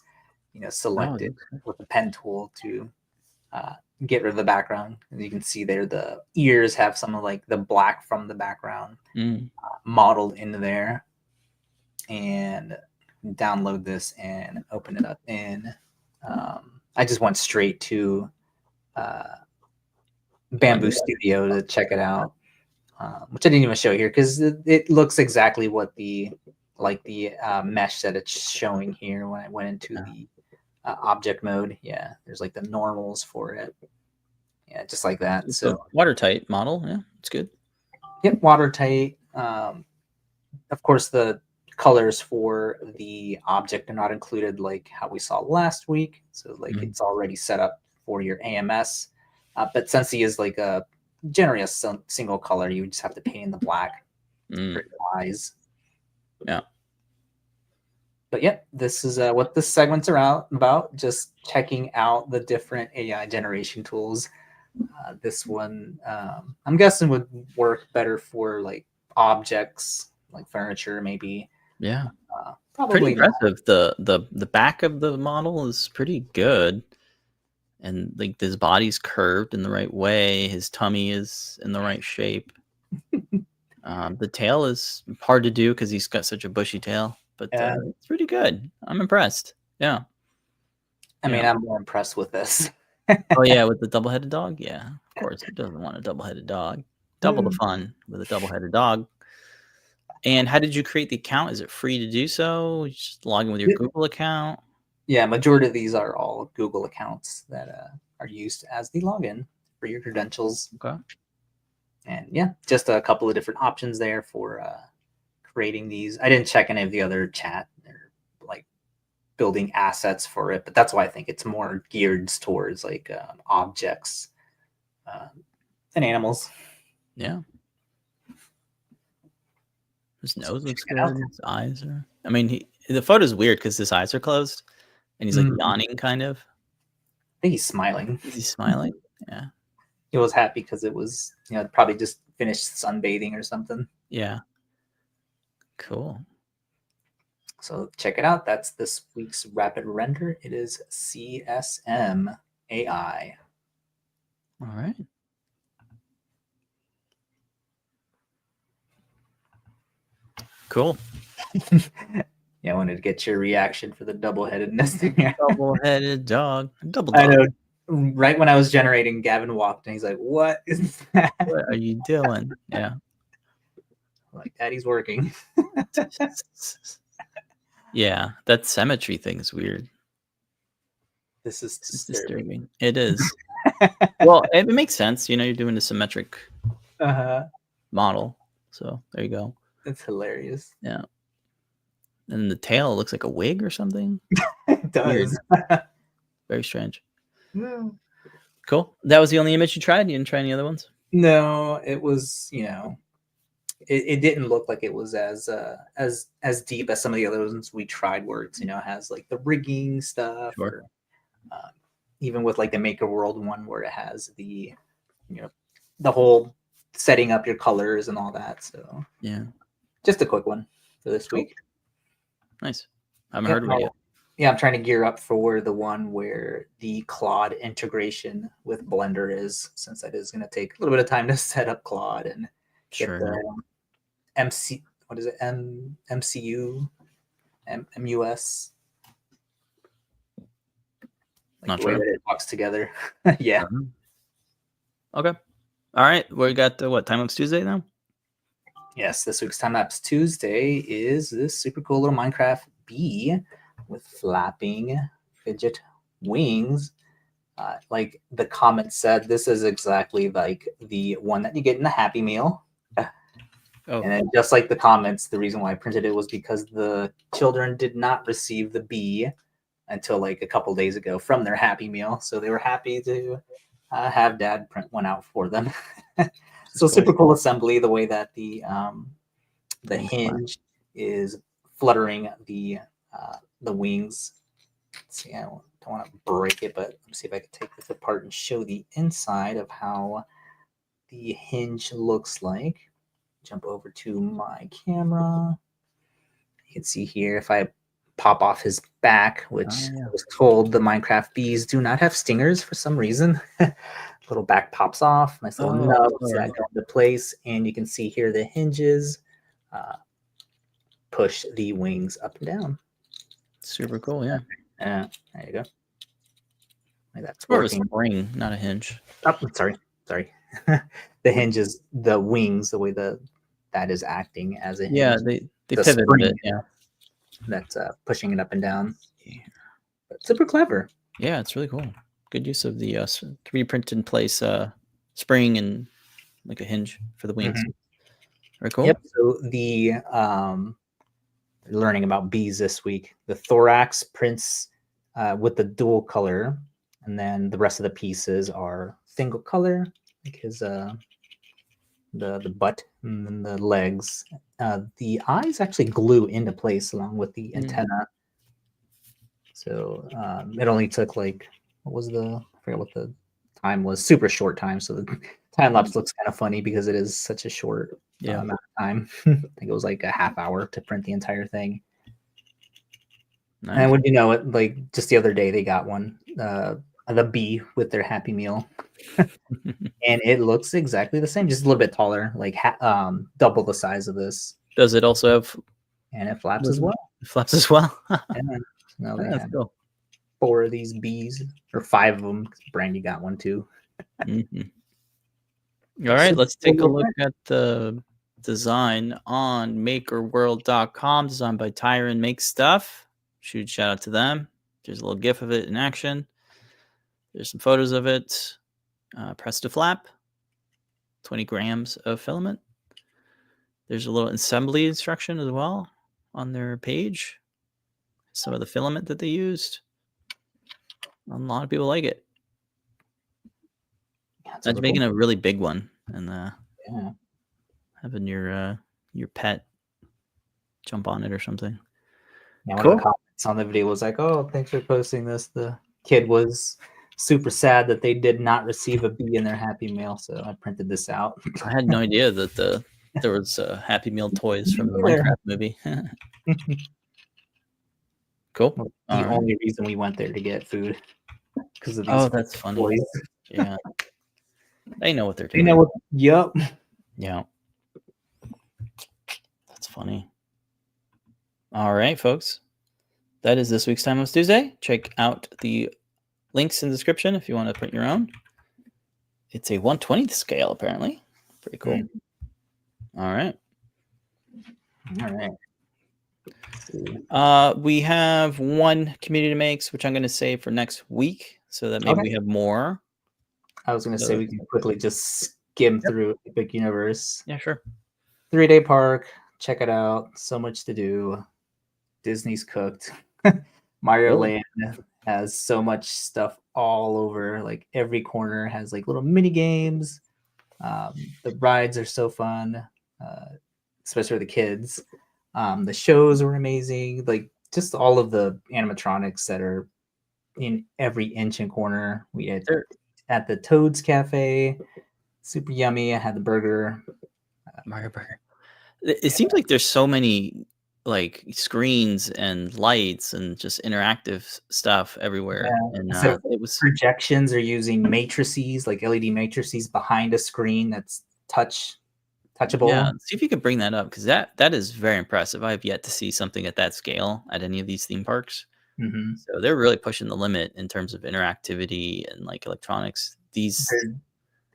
[SPEAKER 2] selected with the pen tool to get rid of the background. And you can see there the ears have some of like the black from the background modeled into there. And download this and open it up in. I just went straight to Bamboo Studio to check it out, which I didn't even show here because it looks exactly what the mesh that it's showing here when I went into the object mode. Yeah, there's like the normals for it. Yeah, just like that.
[SPEAKER 1] It's
[SPEAKER 2] so
[SPEAKER 1] a watertight model. Yeah, it's good.
[SPEAKER 2] Yep, watertight. Of course, the colors for the object are not included like how we saw last week. So like it's already set up for your AMS. But since he is like generally a single color, you just have to paint in the black for your eyes.
[SPEAKER 1] Yeah.
[SPEAKER 2] But yeah, this is what this segments are about. Just checking out the different AI generation tools. This one, I'm guessing, would work better for like objects, like furniture, maybe.
[SPEAKER 1] Yeah.
[SPEAKER 2] Probably
[SPEAKER 1] pretty impressive. The back of the model is pretty good. And like his body's curved in the right way. His tummy is in the right shape. The tail is hard to do because he's got such a bushy tail, but it's pretty good. I'm impressed. Yeah.
[SPEAKER 2] I mean, I'm more impressed with this.
[SPEAKER 1] Oh yeah, with the double-headed dog. Yeah, of course. Who doesn't want a double-headed dog? Double the fun with a double-headed dog. And how did you create the account? Is it free to do so? You just log in with your Google account?
[SPEAKER 2] Yeah, majority of these are all Google accounts that are used as the login for your credentials.
[SPEAKER 1] Okay.
[SPEAKER 2] And yeah, just a couple of different options there for creating these. I didn't check any of the other chat or like building assets for it, but that's why I think it's more geared towards like objects and animals.
[SPEAKER 1] Yeah. His nose looks good. His eyes are. I mean, the photo's weird because his eyes are closed, and he's like yawning, kind of.
[SPEAKER 2] I think he's smiling.
[SPEAKER 1] Is he smiling? Yeah.
[SPEAKER 2] He was happy because it was, probably just finished sunbathing or something.
[SPEAKER 1] Yeah. Cool.
[SPEAKER 2] So check it out. That's this week's rapid render. It is CSM AI.
[SPEAKER 1] All right. Cool.
[SPEAKER 2] Yeah, I wanted to get your reaction for the double-headedness.
[SPEAKER 1] Double-headed dog. Double
[SPEAKER 2] dog. I know. Right when I was generating, Gavin walked and he's like, "What is that?
[SPEAKER 1] What are you doing?" Yeah.
[SPEAKER 2] Like, Daddy's working.
[SPEAKER 1] Yeah, that symmetry thing is weird.
[SPEAKER 2] This is disturbing.
[SPEAKER 1] It is. Well, it makes sense. You're doing a symmetric model. So there you go.
[SPEAKER 2] It's hilarious.
[SPEAKER 1] Yeah. And the tail looks like a wig or something.
[SPEAKER 2] It does.
[SPEAKER 1] Very strange. Yeah. Cool. That was the only image you tried? You didn't try any other ones?
[SPEAKER 2] No, it was, it didn't look like it was as deep as some of the other ones we tried where it's, has like the rigging stuff.
[SPEAKER 1] Sure.
[SPEAKER 2] Or, even with like the Maker World one where it has the, the whole setting up your colors and all that. So
[SPEAKER 1] yeah,
[SPEAKER 2] just a quick one for this week.
[SPEAKER 1] Nice. I haven't heard of it yet.
[SPEAKER 2] Yeah, I'm trying to gear up for the one where the Claude integration with Blender is, since that is going to take a little bit of time to set up Claude and get the MUS. Like
[SPEAKER 1] Not
[SPEAKER 2] the way
[SPEAKER 1] sure.
[SPEAKER 2] that it talks together. Yeah.
[SPEAKER 1] Okay. All right. We got Time-lapse Tuesday now?
[SPEAKER 2] Yes, this week's Time-lapse Tuesday is this super cool little Minecraft bee with flapping fidget wings. Like the comment said, this is exactly like the one that you get in the Happy Meal. And then just like the comments, the reason why I printed it was because the children did not receive the bee until like a couple days ago from their Happy Meal. So they were happy to have Dad print one out for them. So super cool assembly, the way that the hinge is fluttering the wings. Let's see, I don't want to break it, but let me see if I can take this apart and show the inside of how the hinge looks like. Jump over to my camera. You can see here if I pop off his back, which I was told the Minecraft bees do not have stingers for some reason. Little back pops off, nice little nubs that go into place, and you can see here the hinges push the wings up and down.
[SPEAKER 1] Super cool. Yeah.
[SPEAKER 2] Yeah, there you go. That's
[SPEAKER 1] More of a
[SPEAKER 2] working.
[SPEAKER 1] spring, not a hinge.
[SPEAKER 2] Oh, sorry. The hinge is the wings, the way that is acting as a hinge.
[SPEAKER 1] Yeah, they
[SPEAKER 2] the
[SPEAKER 1] pivot a
[SPEAKER 2] spring
[SPEAKER 1] bit. Yeah.
[SPEAKER 2] that's pushing it up and down. But super clever.
[SPEAKER 1] Yeah, it's really cool. Good use of the 3D print in place spring and like a hinge for the wings. Very cool.
[SPEAKER 2] Yep. So the learning about bees this week. The thorax prints with the dual color, and then the rest of the pieces are single color, like his the butt and then the legs. The eyes actually glue into place along with the antenna. So it only took like, what was I forget what the time was, super short time. So the time lapse looks kind of funny because it is such a short amount of time. I think it was like a half hour to print the entire thing. Nice. And would you know it, like just the other day they got one, the bee with their Happy Meal. And it looks exactly the same, just a little bit taller, like double the size of this.
[SPEAKER 1] Does it also have?
[SPEAKER 2] And it flaps as well.
[SPEAKER 1] It flaps as well.
[SPEAKER 2] No, they have cool. 4 of these bees, or 5 of them. Brandy got one too.
[SPEAKER 1] All right, let's take a look at the design on makerworld.com, designed by Tyron Makes Stuff. Huge shout out to them. There's a little GIF of it in action. There's some photos of it. Press to flap. 20 grams of filament. There's a little assembly instruction as well on their page. Some of the filament that they used. A lot of people like it. That's making a really big one and having your pet jump on it or something.
[SPEAKER 2] Yeah, one of the comments on the video was like, "Oh, thanks for posting this." The kid was super sad that they did not receive a bee in their Happy Meal, so I printed this out.
[SPEAKER 1] I had no idea that there was Happy Meal toys from the Minecraft movie. Cool.
[SPEAKER 2] The only reason we went there to get food because of these.
[SPEAKER 1] Oh, that's funny. Toys. Yeah, they know what they're doing.
[SPEAKER 2] They know what. Yep.
[SPEAKER 1] Yeah, that's funny. All right, folks. That is this week's Time-lapse Tuesday. Check out the links in the description if you want to print your own. It's a 1/20th scale, apparently. Pretty cool. All right. We have one community makes, which I'm going to save for next week, so that maybe we have more.
[SPEAKER 2] I was going to say we can quickly just skim through Epic Universe.
[SPEAKER 1] Yeah, sure.
[SPEAKER 2] 3-day park. Check it out. So much to do. Disney's cooked. Mario Land has so much stuff all over. Like every corner has like little mini games. The rides are so fun, especially for the kids. The shows were amazing. Like just all of the animatronics that are in every inch and corner. We had at the Toad's Cafe, super yummy. I had the burger,
[SPEAKER 1] Mario Burger. It seems like there's so many like screens and lights and just interactive stuff everywhere.
[SPEAKER 2] Yeah.
[SPEAKER 1] And
[SPEAKER 2] so
[SPEAKER 1] it was
[SPEAKER 2] projections are using matrices, like LED matrices behind a screen that's touchable.
[SPEAKER 1] Yeah, see if you could bring that up, because that is very impressive. I have yet to see something at that scale at any of these theme parks. So they're really pushing the limit in terms of interactivity and like electronics. These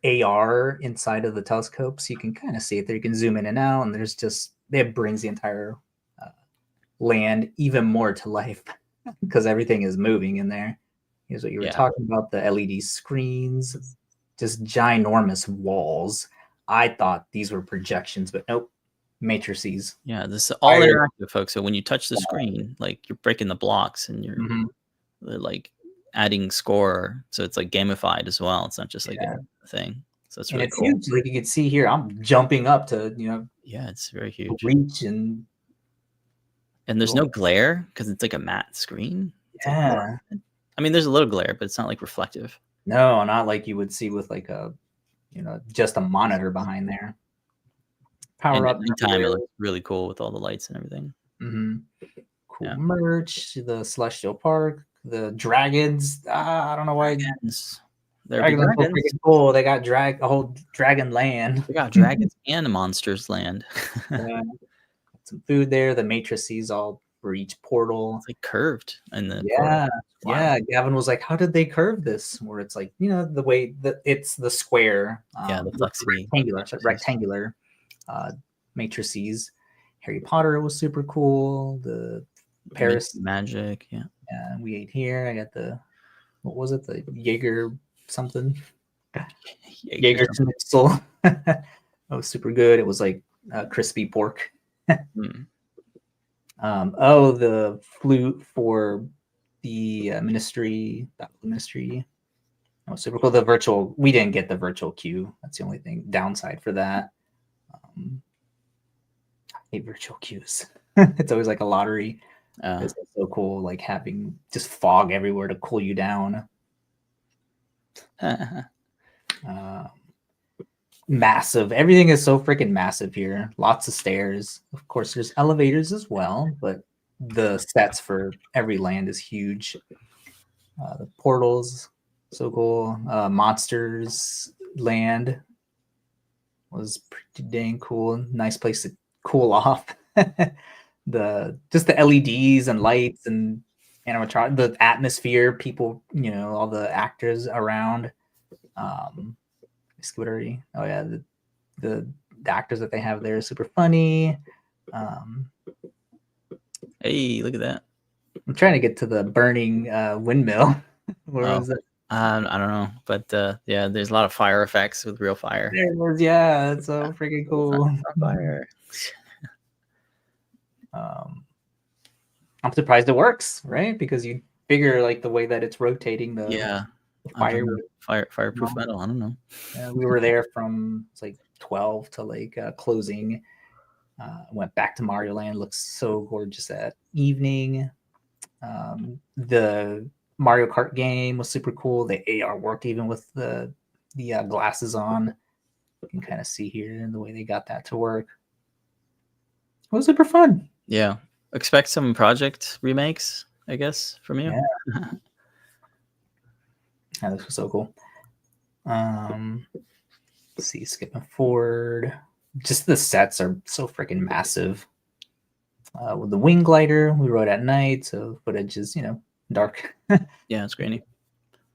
[SPEAKER 2] AR inside of the telescope, so you can kind of see it there. You can zoom in and out, and there's just it brings the entire land even more to life because everything is moving in there. Here's what you were talking about, the LED screens, just ginormous walls. I thought these were projections, but nope, matrices.
[SPEAKER 1] Yeah, this is all interactive, folks. So when you touch the screen, like you're breaking the blocks and you're like adding score. So it's like gamified as well. It's not just like a thing. So it's really cool.
[SPEAKER 2] Huge. Like you can see here, I'm jumping up to,
[SPEAKER 1] yeah, it's very huge.
[SPEAKER 2] Reach
[SPEAKER 1] and there's no glare because it's like a matte screen.
[SPEAKER 2] Yeah.
[SPEAKER 1] I mean, there's a little glare, but it's not like reflective.
[SPEAKER 2] No, not like you would see with like a, just a monitor behind there.
[SPEAKER 1] Power up. Anytime it looks really cool with all the lights and everything.
[SPEAKER 2] Cool merch, the Celestial Park, the dragons. I don't know why.
[SPEAKER 1] Dragons.
[SPEAKER 2] Dragons are so freaking cool. They got a whole dragon land.
[SPEAKER 1] They got dragons and monsters land.
[SPEAKER 2] Some food there. The matrices all for each portal.
[SPEAKER 1] It's like curved and then
[SPEAKER 2] Yeah,
[SPEAKER 1] wow.
[SPEAKER 2] yeah. Gavin was like, "How did they curve this?" Where it's like, the way that it's the square,
[SPEAKER 1] Yeah, the flexi
[SPEAKER 2] rectangular matrices. Harry Potter was super cool. The Paris
[SPEAKER 1] magic, yeah.
[SPEAKER 2] we ate here. I got the what was it? The Jaeger something. Jaeger Schnitzel. That was super good. It was like crispy pork. The flute for the ministry. That ministry. That was super cool. The virtual. We didn't get the virtual queue. That's the only thing downside for that. I hate virtual queues. It's always like a lottery. It's so cool, like having just fog everywhere to cool you down. Massive. Everything is so freaking massive here. Lots of stairs. Of course, there's elevators as well, but the sets for every land is huge. The portals, so cool. Monsters land was pretty dang cool. Nice place to cool off. the LEDs and lights and animatronic, the atmosphere, people, all the actors around. Scootery. Oh yeah, the actors that they have there are super funny.
[SPEAKER 1] Hey, look at that.
[SPEAKER 2] I'm trying to get to the burning windmill. Where was it?
[SPEAKER 1] I don't know, but yeah, there's a lot of fire effects with real fire.
[SPEAKER 2] There it was. Yeah, it's so freaking cool.
[SPEAKER 1] Fire.
[SPEAKER 2] I'm surprised it works, right? Because you figure like the way that it's rotating the
[SPEAKER 1] fireproof metal. I don't know.
[SPEAKER 2] We were there from it's like 12 to like closing. Went back to Mario Land. Looks so gorgeous at evening. The Mario Kart game was super cool. The AR worked even with the glasses on. You can kind of see here the way they got that to work. It was super fun.
[SPEAKER 1] Yeah. Expect some project remakes, I guess, from you.
[SPEAKER 2] Yeah. This was so cool. Let's see, skipping forward. Just the sets are so freaking massive. With the wing glider, we rode at night, so footage is, dark.
[SPEAKER 1] Yeah, it's grainy.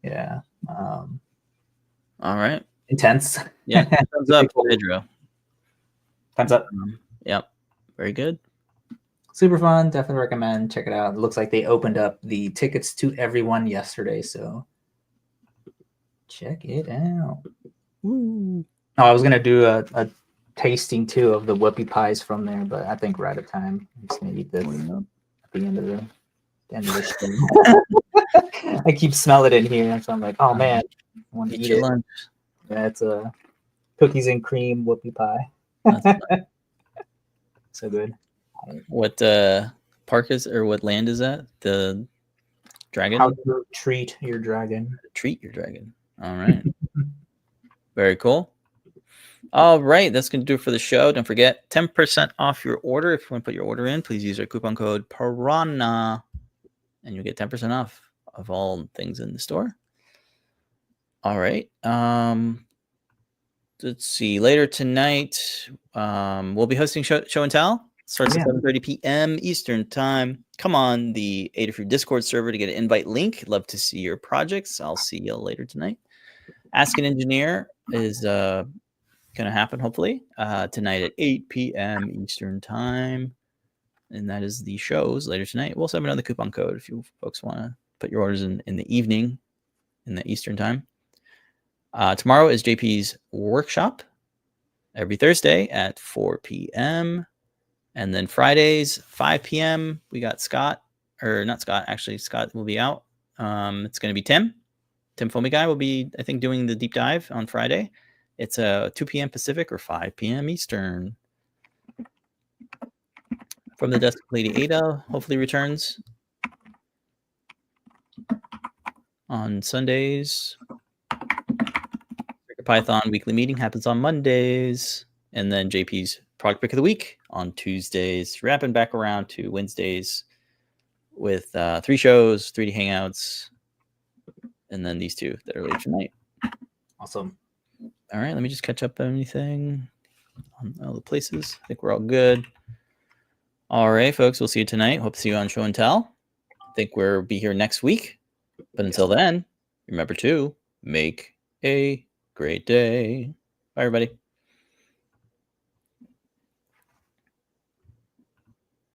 [SPEAKER 2] Yeah.
[SPEAKER 1] All right.
[SPEAKER 2] Intense.
[SPEAKER 1] Yeah. Thumbs up, Pedro.
[SPEAKER 2] Thumbs up.
[SPEAKER 1] Yep. Very good.
[SPEAKER 2] Super fun. Definitely recommend. Check it out. It looks like they opened up the tickets to everyone yesterday, so check it out.
[SPEAKER 1] Woo.
[SPEAKER 2] Oh, I was gonna do a tasting too of the whoopie pies from there, but I think we're out of time. I'm just gonna eat this at the end of the show. I keep smelling it in here, so I'm like, oh man, I want to eat it.
[SPEAKER 1] Lunch.
[SPEAKER 2] Yeah, it's a cookies and cream whoopie pie. So good.
[SPEAKER 1] What park is or what land is that? The dragon?
[SPEAKER 2] How to treat your dragon.
[SPEAKER 1] Treat your dragon. All right. Very cool. All right, that's going to do it for the show. Don't forget, 10% off your order. If you want to put your order in, please use our coupon code Piranha, and you'll get 10% off of all things in the store. All right. Let's see. Later tonight, we'll be hosting show and tell. Starts at 7:30 p.m. Eastern time. Come on the Adafruit Discord server to get an invite link. Love to see your projects. I'll see you later tonight. Ask an Engineer is going to happen, hopefully, tonight at 8 p.m. Eastern time. And that is the shows later tonight. We'll also have another coupon code if you folks want to put your orders in the evening, in the Eastern time. Tomorrow is JP's workshop every Thursday at 4 p.m. And then Fridays, 5 p.m., we got Scott, or not Scott, actually, Scott will be out. It's going to be Tim. Tim Foamy Guy will be, I think, doing the deep dive on Friday. It's 2 p.m. Pacific or 5 p.m. Eastern. From the Desk, Lady Ada hopefully returns on Sundays. Python weekly meeting happens on Mondays. And then JP's Product Pick of the Week on Tuesdays. Wrapping back around to Wednesdays with 3 shows, 3D Hangouts, and then these 2 that are later tonight.
[SPEAKER 2] Awesome.
[SPEAKER 1] All right, let me just catch up on anything on all the places. I think we're all good. All right, folks. We'll see you tonight. Hope to see you on Show and Tell. I think we'll be here next week. But until then, remember to make a great day. Bye, everybody.